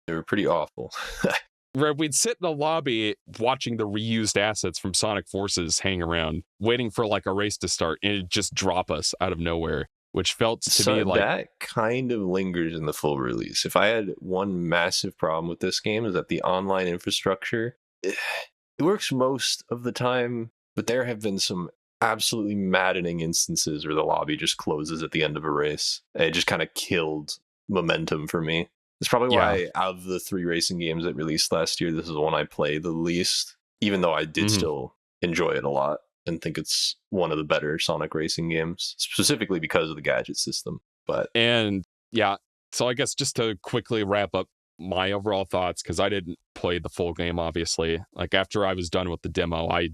They were pretty awful. Where we'd sit in the lobby watching the reused assets from Sonic Forces hang around, waiting for like a race to start, and it'd just drop us out of nowhere, which felt to me like... That kind of lingers in the full release. If I had one massive problem with this game, is that the online infrastructure, it works most of the time, but there have been some absolutely maddening instances where the lobby just closes at the end of a race. And it just kind of killed momentum for me. It's probably Yeah. why out of the 3 racing games that released last year, this is the one I play the least, even though I did still enjoy it a lot and think it's one of the better Sonic racing games, specifically because of the gadget system. And yeah, so I guess just to quickly wrap up my overall thoughts, because I didn't play the full game, obviously. Like, after I was done with the demo, I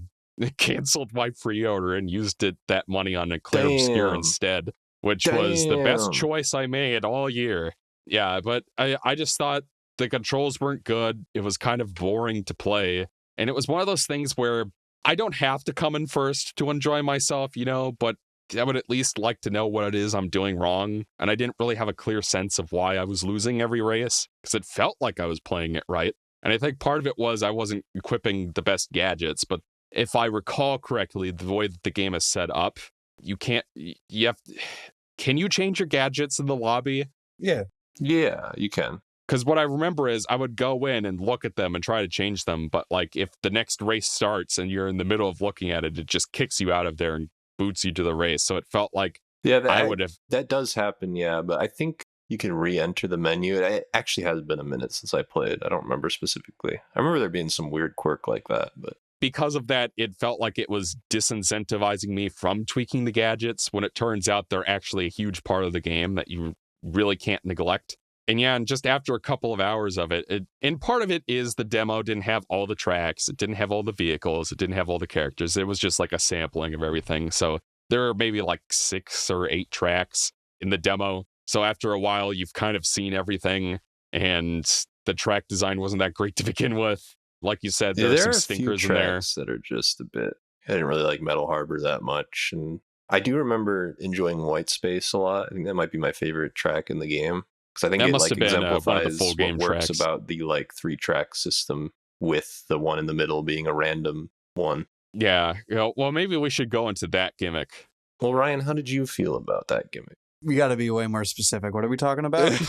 canceled my pre-order and used that money on Eclair Obscure instead, which was the best choice I made all year. Yeah, but I just thought the controls weren't good. It was kind of boring to play. And it was one of those things where I don't have to come in first to enjoy myself, but I would at least like to know what it is I'm doing wrong. And I didn't really have a clear sense of why I was losing every race, because it felt like I was playing it right. And I think part of it was I wasn't equipping the best gadgets, but if I recall correctly, the way that the game is set up, can you change your gadgets in the lobby? Yeah, you can. Because what I remember is I would go in and look at them and try to change them, but like if the next race starts and you're in the middle of looking at it, it just kicks you out of there and boots you to the race. So it felt like that does happen, yeah, but I think you can re-enter the menu. It actually has been a minute since I played. I don't remember specifically. I remember there being some weird quirk like that, but because of that, it felt like it was disincentivizing me from tweaking the gadgets when it turns out they're actually a huge part of the game that you really can't neglect. And just after a couple of hours of it, and part of it is the demo didn't have all the tracks, it didn't have all the vehicles, it didn't have all the characters. It was just like a sampling of everything. So there are maybe like 6 or 8 tracks in the demo. So after a while, you've kind of seen everything, and the track design wasn't that great to begin with. Like you said, there are some stinkers in there that are just a bit. I didn't really like Metal Harbor that much, and I do remember enjoying White Space a lot. I think that might be my favorite track in the game, because I think it like exemplifies what works about the like 3-track system, with the one in the middle being a random one. Yeah. Well, maybe we should go into that gimmick. Well, Ryan, how did you feel about that gimmick? We got to be way more specific. What are we talking about?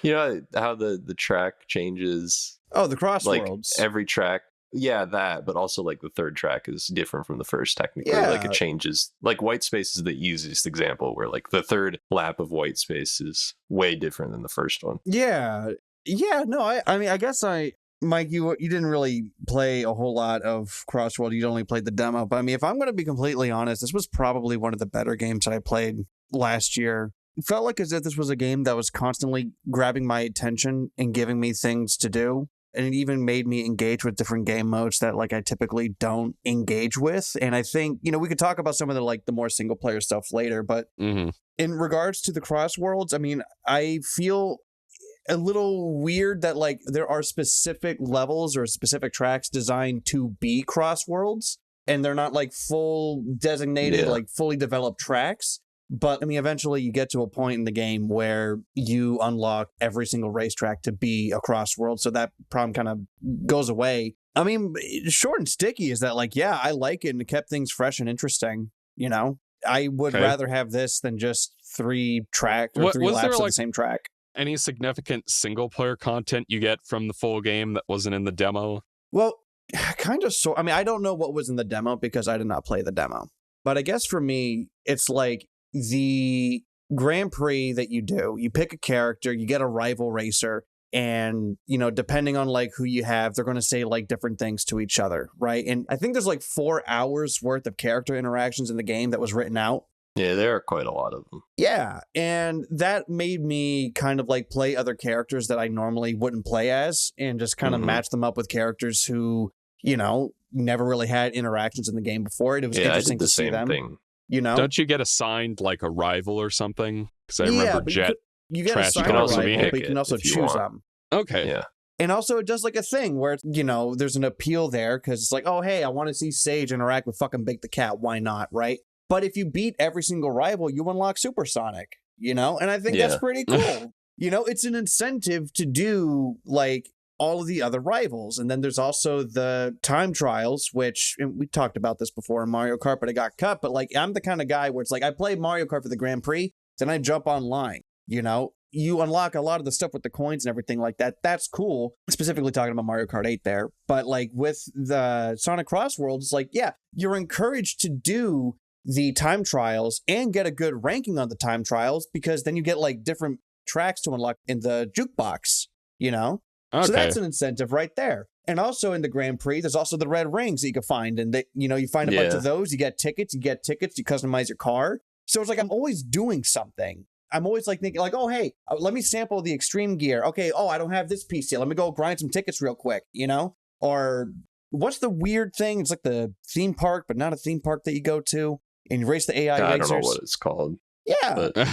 You know how the track changes. Oh, the Crossworlds. Like every track. Yeah, that, but also like the third track is different from the first technically. Yeah. Like it changes. Like White Space is the easiest example, where like the third lap of White Space is way different than the first one. Yeah. No, I mean, I guess Mike, you didn't really play a whole lot of Crossworld. You only played the demo. But I mean, if I'm going to be completely honest, this was probably one of the better games that I played last year. It felt like as if this was a game that was constantly grabbing my attention and giving me things to do. And it even made me engage with different game modes that like I typically don't engage with. And I think, we could talk about some of the more single player stuff later, but in regards to the Crossworlds, I mean, I feel a little weird that like there are specific levels or specific tracks designed to be Crossworlds, and they're not like full designated, like fully developed tracks. But I mean, eventually you get to a point in the game where you unlock every single racetrack to be a Crossworld. So that problem kind of goes away. I mean, short and sticky is that like, yeah, I like it and it kept things fresh and interesting. I would rather have this than just 3 tracks or 3 laps of the same track. Any significant single player content you get from the full game that wasn't in the demo? Well, kind of. I mean, I don't know what was in the demo because I did not play the demo. But I guess for me, it's like the Grand Prix that you do, you pick a character, you get a rival racer, and, depending on like who you have, they're going to say like different things to each other, right? And I think there's like 4 hours worth of character interactions in the game that was written out. Yeah, there are quite a lot of them. Yeah, and that made me kind of like play other characters that I normally wouldn't play as, and just kind of match them up with characters who, never really had interactions in the game before. It was interesting to see them. Thing. Don't you get assigned like a rival or something? Because I remember Jet. You get assigned a rival, but you can also choose them. Okay. Yeah. And also it does like a thing where, there's an appeal there because it's like, oh, hey, I want to see Sage interact with fucking Bake the Cat. Why not, right? But if you beat every single rival, you unlock Supersonic, and I think that's pretty cool. It's an incentive to do like all of the other rivals. And then there's also the time trials, which we talked about this before in Mario Kart, but it got cut. But like, I'm the kind of guy where it's like, I play Mario Kart for the Grand Prix, then I jump online, you unlock a lot of the stuff with the coins and everything like that. That's cool. Specifically talking about Mario Kart 8 there. But like with the Sonic Crossworlds, it's like, yeah, you're encouraged to do the time trials and get a good ranking on the time trials, because then you get like different tracks to unlock in the jukebox, you know? Okay. So that's an incentive right there. And also in the Grand Prix, there's also the red rings that you can find. And they, you know, you find a bunch of those, you get tickets, you customize your car. So it's like, I'm always doing something. I'm always like thinking like, oh, hey, let me sample the extreme gear. Okay. Oh, I don't have this piece yet. Let me go grind some tickets real quick, you know? Or what's the weird thing? It's like the theme park, but not a theme park that you go to. And you race the AI racers. I don't know what it's called. Yeah. But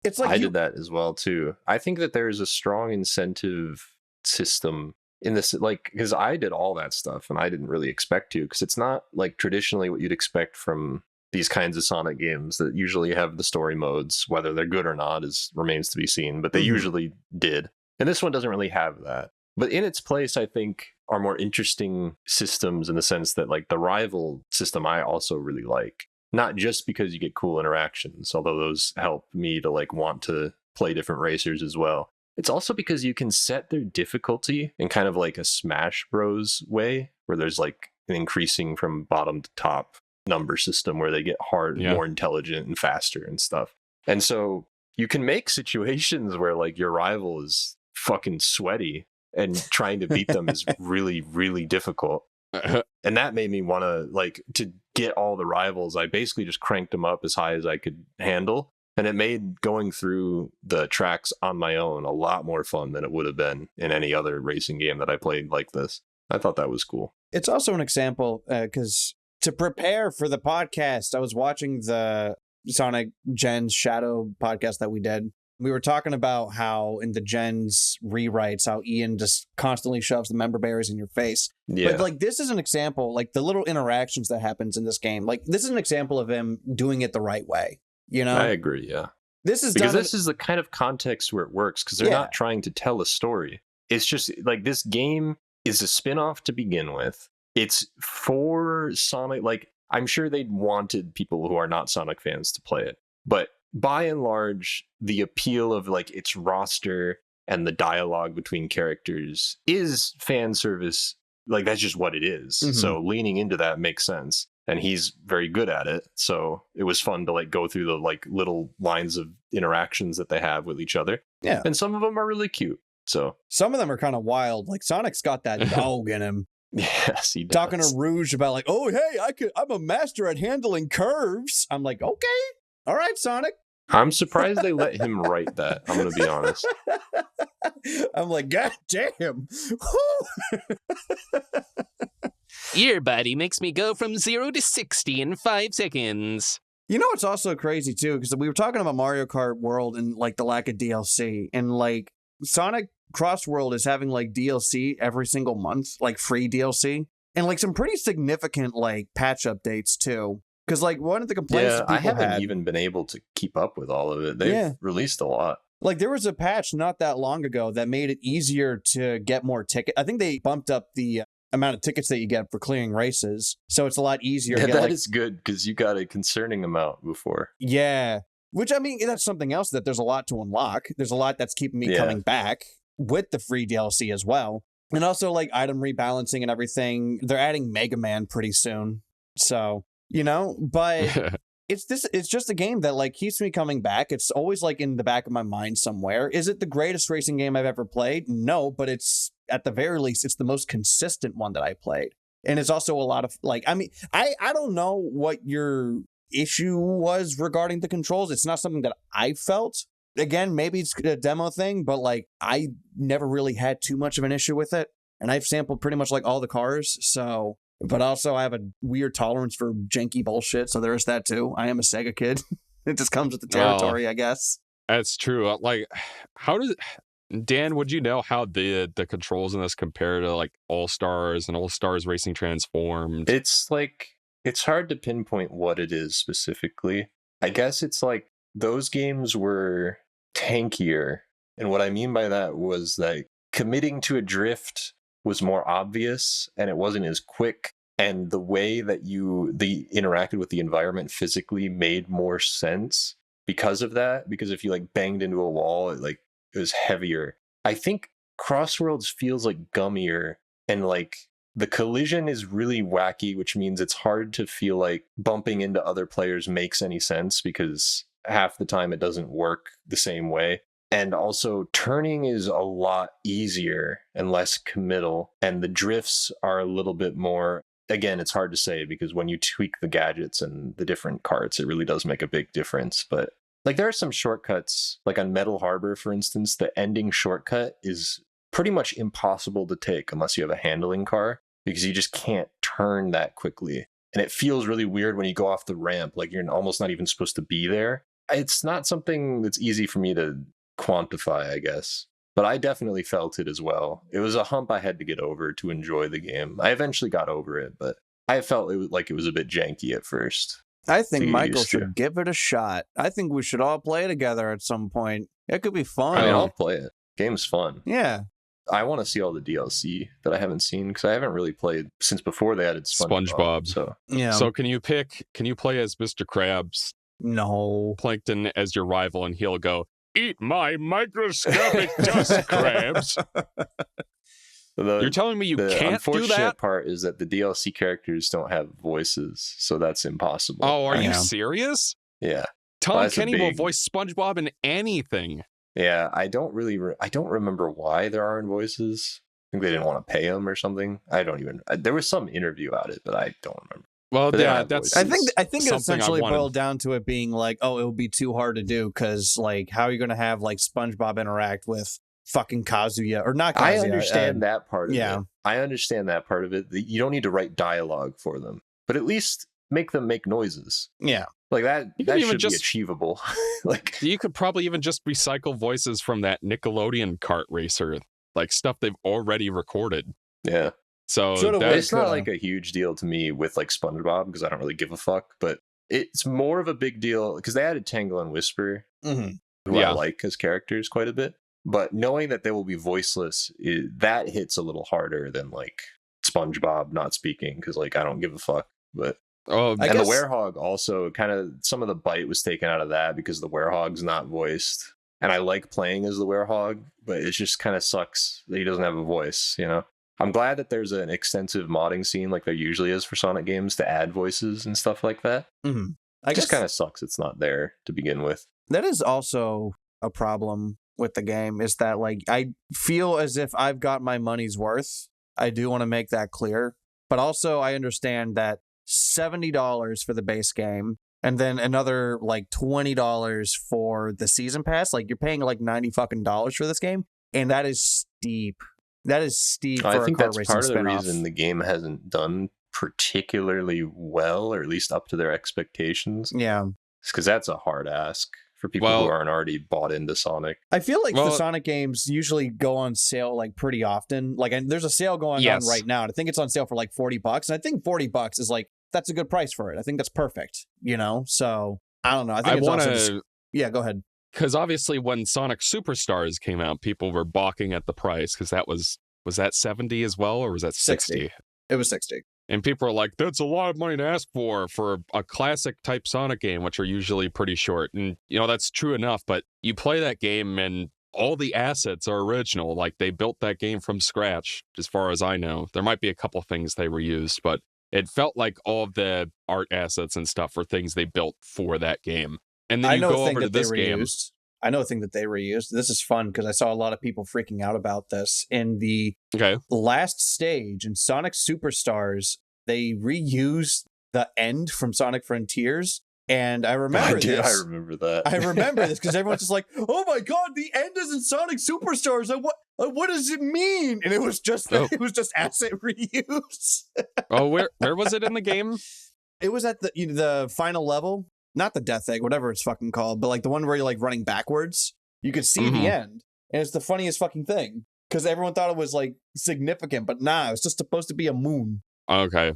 it's like I did that as well, too. I think that there's a strong incentive system in this, like, because I did all that stuff and I didn't really expect to, because it's not like traditionally what you'd expect from these kinds of Sonic games that usually have the story modes. Whether they're good or not remains to be seen, but they usually did. And this one doesn't really have that. But in its place, I think, are more interesting systems in the sense that, like, the rival system I also really like. Not just because you get cool interactions, although those help me to like want to play different racers as well. It's also because you can set their difficulty in kind of like a Smash Bros way, where there's like an increasing from bottom to top number system where they get more intelligent and faster and stuff. And so you can make situations where like your rival is fucking sweaty and trying to beat them is really, really difficult. And that made me want to, like, to get all the rivals, I basically just cranked them up as high as I could handle. And it made going through the tracks on my own a lot more fun than it would have been in any other racing game that I played like this. I thought that was cool. It's also an example, because to prepare for the podcast, I was watching the Sonic Gens Shadow podcast that we did. We were talking about how in the Gens rewrites, how Ian just constantly shoves the member berries in your face. Yeah. But like, this is an example, like the little interactions that happens in this game. Like, this is an example of him doing it the right way. You know? I agree. Yeah. This is because this is the kind of context where it works, because they're not trying to tell a story. It's just like, this game is a spin-off to begin with. It's for Sonic. Like, I'm sure they'd wanted people who are not Sonic fans to play it, but by and large, the appeal of like its roster and the dialogue between characters is fan service. Like, that's just what it is. So leaning into that makes sense. And he's very good at it. So it was fun to like go through the like little lines of interactions that they have with each other. Yeah. And some of them are really cute. So some of them are kind of wild. Like, Sonic's got that dog in him. Yes, he does. Talking to Rouge about like, oh, hey, I'm a master at handling curves. I'm like, okay. All right, Sonic. I'm surprised they let him write that. I'm going to be honest. I'm like, God damn. Your body makes me go from 0 to 60 in 5 seconds. You know, it's also crazy, too, because we were talking about Mario Kart World and like the lack of DLC. And like Sonic Crossworld is having like DLC every single month, like free DLC. And like some pretty significant like patch updates, too. Because, like, one of the complaints people I haven't even been able to keep up with all of it. They've released a lot. Like, there was a patch not that long ago that made it easier to get more tickets. I think they bumped up the amount of tickets that you get for clearing races. So it's a lot easier to get, that is good, because you got a concerning amount before. Yeah. Which, I mean, that's something else that there's a lot to unlock. There's a lot that's keeping me coming back with the free DLC as well. And also, like, item rebalancing and everything. They're adding Mega Man pretty soon. So... You know, but it's just a game that like keeps me coming back. It's always like in the back of my mind somewhere. Is it the greatest racing game I've ever played? No, but it's at the very least, it's the most consistent one that I played. And it's also a lot of like, I mean, I don't know what your issue was regarding the controls. It's not something that I felt. Again, maybe it's a demo thing, but like I never really had too much of an issue with it. And I've sampled pretty much like all the cars. So... But also, I have a weird tolerance for janky bullshit, so there is that too. I am a Sega kid. It just comes with the territory, I guess. That's true. Like, how does... Dan, would you know how the controls in this compare to, like, All-Stars and All-Stars Racing Transformed? It's, like... It's hard to pinpoint what it is specifically. I guess it's, like, those games were tankier. And what I mean by that was, like, committing to a drift... was more obvious, and it wasn't as quick, and the way that they interacted with the environment physically made more sense because of that, because if you like banged into a wall, it was heavier. I think Crossworlds feels like gummier, and like the collision is really wacky, which means it's hard to feel like bumping into other players makes any sense, because half the time it doesn't work the same way. And also turning is a lot easier and less committal, and the drifts are a little bit more, again, it's hard to say because when you tweak the gadgets and the different carts, it really does make a big difference. But like there are some shortcuts, like on Metal Harbor, for instance, the ending shortcut is pretty much impossible to take unless you have a handling car, because you just can't turn that quickly. And it feels really weird when you go off the ramp, like you're almost not even supposed to be there. It's not something that's easy for me to quantify, I guess. But I definitely felt it as well. It was a hump I had to get over to enjoy the game. I eventually got over it, but I felt it was a bit janky at first. I think Michael should give it a shot. I think we should all play together at some point. It could be fun. I mean, I'll play it. Game's fun. Yeah. I want to see all the DLC that I haven't seen, because I haven't really played since before they added SpongeBob. So yeah. So can you play as Mr. Krabs? No. Plankton as your rival, and he'll go, "Eat my microscopic dust crabs." You're telling me you can't do that? The unfortunate part is that the DLC characters don't have voices, so that's impossible. Oh, are you serious? Yeah. Tom Kenny will voice SpongeBob in anything. Yeah, I don't remember why there aren't voices. I think they didn't want to pay him or something. There was some interview about it, but I don't remember. Well, yeah, that's. I think it essentially boiled down to it being like, oh, it would be too hard to do because, like, how are you going to have like SpongeBob interact with fucking Kazuya or not Kazuya? I understand that part of it. I understand that part of it. You don't need to write dialogue for them, but at least make them make noises. Yeah. Like that should be achievable. Like you could probably even just recycle voices from that Nickelodeon kart racer, like stuff they've already recorded. Yeah. So it's not like a huge deal to me with like SpongeBob, because I don't really give a fuck, but it's more of a big deal because they added Tangle and Whisper, who I like as characters quite a bit. But knowing that they will be voiceless, that hits a little harder than like SpongeBob not speaking, because like I don't give a fuck. But the Werehog also kind of, some of the bite was taken out of that because the Werehog's not voiced. And I like playing as the Werehog, but it just kind of sucks that he doesn't have a voice, you know? I'm glad that there's an extensive modding scene like there usually is for Sonic games to add voices and stuff like that. Mm-hmm. It just kind of sucks it's not there to begin with. That is also a problem with the game, is that like I feel as if I've got my money's worth. I do want to make that clear. But also I understand that $70 for the base game and then another like $20 for the season pass. Like you're paying like $90 fucking for this game. And that is steep. That is steep. I think that's part of the reason the game hasn't done particularly well, or at least up to their expectations. Yeah. It's because that's a hard ask for people who aren't already bought into Sonic. I feel like the Sonic games usually go on sale like pretty often. Like, and there's a sale going on right now, and I think it's on sale for like $40. And I think $40 is like, that's a good price for it. I think that's perfect, you know? So I don't know. I think yeah, go ahead. Because obviously when Sonic Superstars came out, people were balking at the price because that was that 70 as well, or was that 60? It was 60. And people are like, that's a lot of money to ask for a classic type Sonic game, which are usually pretty short. And, you know, that's true enough, but you play that game and all the assets are original. Like they built that game from scratch, as far as I know. There might be a couple things they reused, but it felt like all of the art assets and stuff were things they built for that game. And then you go over to this game. I know a thing that they reused. This is fun because I saw a lot of people freaking out about this. In the last stage in Sonic Superstars, they reused the end from Sonic Frontiers. And I remember this. I remember that. I remember this because everyone's just like, oh my God, the end is in Sonic Superstars. What does it mean? And it was just asset reuse. Where was it in the game? It was at the final level. Not the death egg, whatever it's fucking called, but like the one where you're like running backwards. You could see the end. And it's the funniest fucking thing. Because everyone thought it was like significant, but nah, it's just supposed to be a moon. Okay.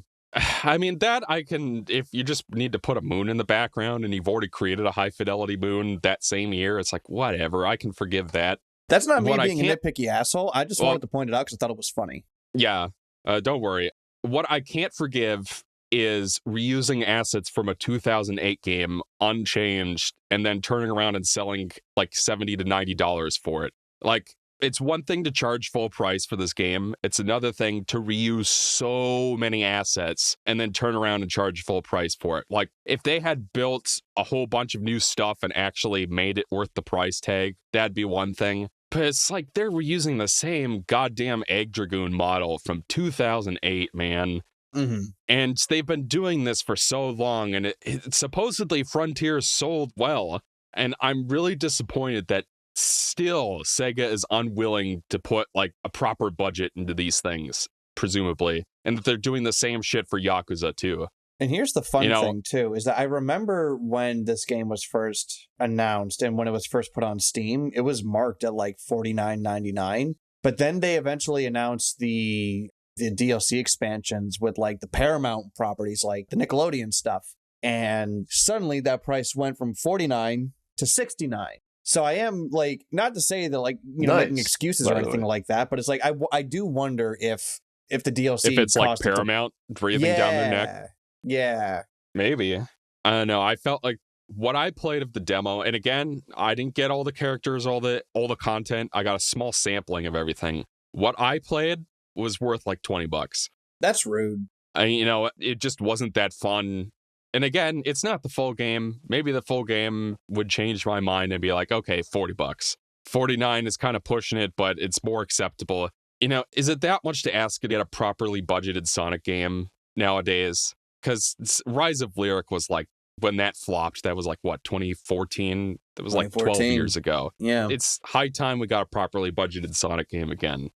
I mean, that I can, if you just need to put a moon in the background and you've already created a high fidelity moon that same year, it's like, whatever, I can forgive that. That's not me being a nitpicky asshole. I just wanted to point it out because I thought it was funny. Yeah, don't worry. What I can't forgive is reusing assets from a 2008 game unchanged and then turning around and selling like $70 to $90 for it. Like, it's one thing to charge full price for this game. It's another thing to reuse so many assets and then turn around and charge full price for it. Like, if they had built a whole bunch of new stuff and actually made it worth the price tag, that'd be one thing. But it's like they're reusing the same goddamn Egg Dragoon model from 2008, man. Mm-hmm. And they've been doing this for so long, and it supposedly Frontier sold well. And I'm really disappointed that still Sega is unwilling to put like a proper budget into these things, presumably, and that they're doing the same shit for Yakuza too. And here's the fun thing too, is that I remember when this game was first announced and when it was first put on Steam, it was marked at like $49.99. But then they eventually announced the DLC expansions with like the Paramount properties, like the Nickelodeon stuff. And suddenly that price went from $49 to $69. So I am like, not to say that like, making excuses or anything like that, but it's like, I do wonder if the DLC, if it's like Paramount breathing down their neck. Yeah. Maybe. I don't know. I felt like what I played of the demo, and again, I didn't get all the characters, all the content. I got a small sampling of everything. What I played was worth like $20. That's rude. It just wasn't that fun. And again, it's not the full game. Maybe the full game would change my mind and be like, okay, $40. 49 is kind of pushing it, but it's more acceptable. Is it that much to ask to get a properly budgeted Sonic game nowadays? Because Rise of Lyric was like, when that flopped, that was like, what, 2014? That was like 12 years ago. Yeah. It's high time we got a properly budgeted Sonic game again.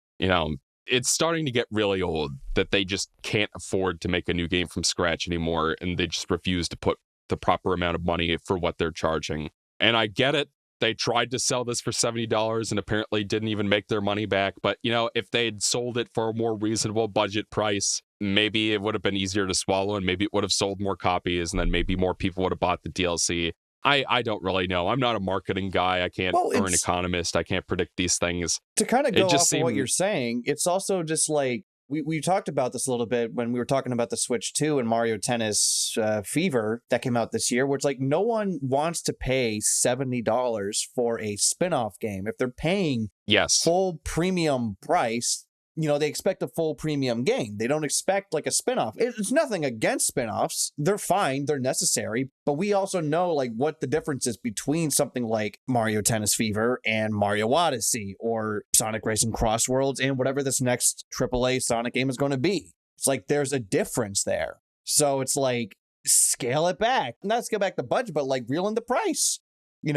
It's starting to get really old that they just can't afford to make a new game from scratch anymore, and they just refuse to put the proper amount of money for what they're charging. And I get it. They tried to sell this for $70 and apparently didn't even make their money back. But, if they'd sold it for a more reasonable budget price, maybe it would have been easier to swallow and maybe it would have sold more copies and then maybe more people would have bought the DLC. I don't really know. I'm not a marketing guy. I can't, or an economist. I can't predict these things. To kind of go off of what you're saying, it's also just like, we talked about this a little bit when we were talking about the Switch 2 and Mario Tennis Fever that came out this year, where it's like no one wants to pay $70 for a spin-off game. If they're paying full premium price, they expect a full premium game. They don't expect like a spin-off. It's nothing against spin-offs. They're fine. They're necessary. But we also know like what the difference is between something like Mario Tennis Fever and Mario Odyssey or Sonic Racing Crossworlds and whatever this next AAA Sonic game is going to be. It's like there's a difference there. So it's like scale it back. Not scale back the budget, but like reel in the price. If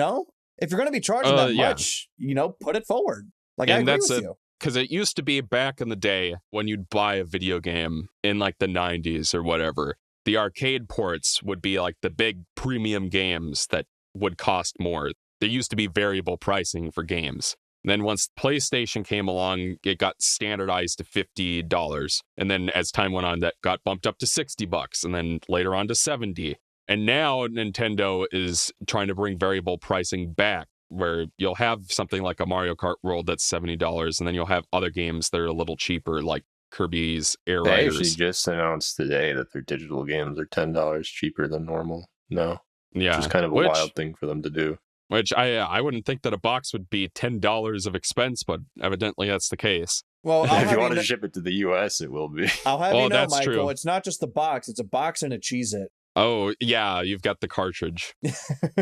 you're going to be charging that much, put it forward. Like, I agree with you. Because it used to be back in the day when you'd buy a video game in like the 90s or whatever, the arcade ports would be like the big premium games that would cost more. There used to be variable pricing for games. And then once PlayStation came along, it got standardized to $50. And then as time went on, that got bumped up to $60 and then later on to $70. And now Nintendo is trying to bring variable pricing back, where you'll have something like a Mario Kart World that's $70, and then you'll have other games that are a little cheaper, like Kirby's Air Riders. They actually just announced today that their digital games are $10 cheaper than normal. No. Yeah. Which is kind of a wild thing for them to do. Which I wouldn't think that a box would be $10 of expense, but evidently that's the case. Well, if you want to ship it to the US, it will be. I'll have you know, that's Michael, true. It's not just the box. It's a box and a Cheez-It. Oh, yeah, you've got the cartridge.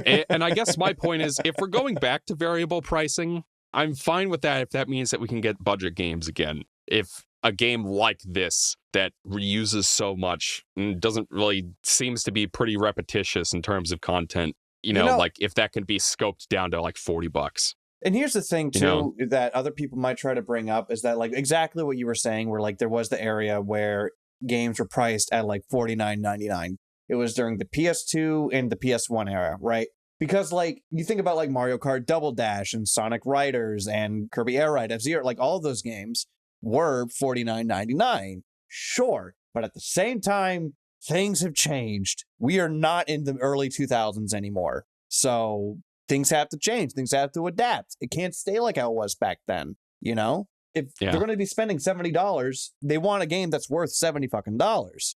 And I guess my point is, if we're going back to variable pricing, I'm fine with that if that means that we can get budget games again. If a game like this that reuses so much and doesn't really seems to be pretty repetitious in terms of content, like if that can be scoped down to like $40. And here's the thing, too, that other people might try to bring up is that like exactly what you were saying, where like there was the area where games were priced at like $49.99. It was during the PS2 and the PS1 era, right? Because, like, you think about, like, Mario Kart Double Dash and Sonic Riders and Kirby Air Riders, like, all of those games were $49.99. Sure. But at the same time, things have changed. We are not in the early 2000s anymore. So things have to change. Things have to adapt. It can't stay like how it was back then, If they're going to be spending $70, they want a game that's worth $70 fucking dollars,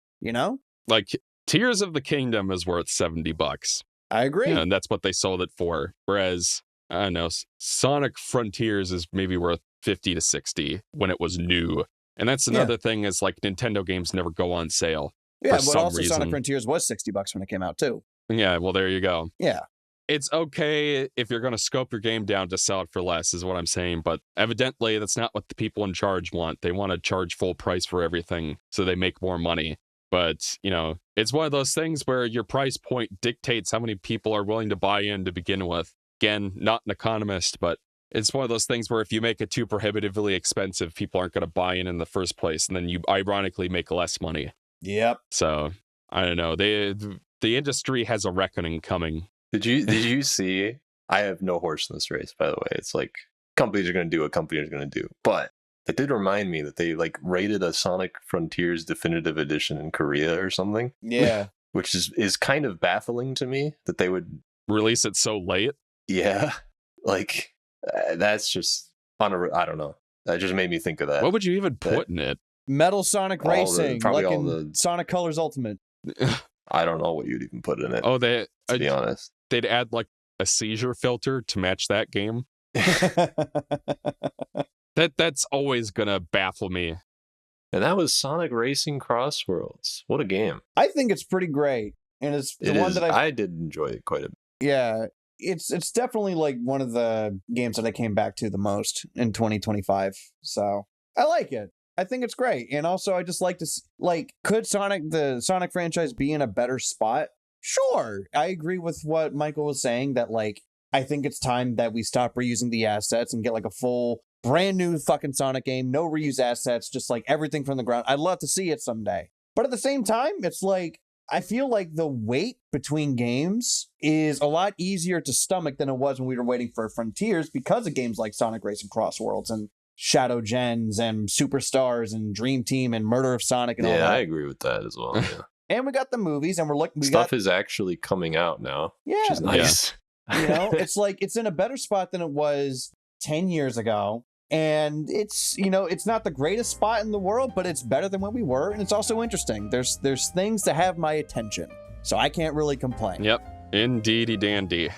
Like, Tears of the Kingdom is worth $70. I agree. And that's what they sold it for. Whereas, I don't know, Sonic Frontiers is maybe worth 50 to 60 when it was new. And that's another thing is like Nintendo games never go on sale. Yeah, for but some also reason. Sonic Frontiers was $60 when it came out too. Yeah, well, there you go. Yeah. It's okay if you're going to scope your game down to sell it for less, is what I'm saying. But evidently, that's not what the people in charge want. They want to charge full price for everything so they make more money. But, you know, it's one of those things where your price point dictates how many people are willing to buy in to begin with. Again, not an economist, but it's one of those things where if you make it too prohibitively expensive, people aren't going to buy in the first place. And then you ironically make less money. Yep. So, I don't know. The industry has a reckoning coming. Did you see? I have no horse in this race, by the way. It's like companies are going to do what companies are going to do. But it did remind me that they like rated a Sonic Frontiers Definitive Edition in Korea or something. Yeah. Which is kind of baffling to me that they would Release it so late. Yeah, like that's just I don't know. That just made me think of that. What would you even put in it? Metal Sonic Racing, probably like all in the- Sonic Colors Ultimate. I don't know what you'd even put in it. Oh, they to be honest. they'd add like a seizure filter to match that game. That's always gonna baffle me. And that was Sonic Racing Crossworlds. What a game! I think it's pretty great, and it's the It one is. that I did enjoy it quite a bit. yeah. It's definitely like one of the games that I came back to the most in 2025. So I like it. I think it's great, and also I just like to like, could the Sonic franchise be in a better spot? Sure, I agree with what Michael was saying that like I think it's time that we stop reusing the assets and get like a full brand new fucking Sonic game, no reuse assets, just like everything from the ground. I'd love to see it someday, but at the same time, it's like I feel like the wait between games is a lot easier to stomach than it was when we were waiting for Frontiers because of games like Sonic Racing Crossworlds and Shadow Gens and Superstars and Dream Team and Murder of Sonic and all Yeah, that. I agree with that as well. Yeah. And we got the movies and we're looking. Stuff is actually coming out now, which yeah, is nice. you know, it's like it's in a better spot than it was 10 years ago. And it's, you know, it's not the greatest spot in the world, but it's better than when we were. And it's also interesting. There's things that have my attention. So I can't really complain. Yep, indeedy dandy.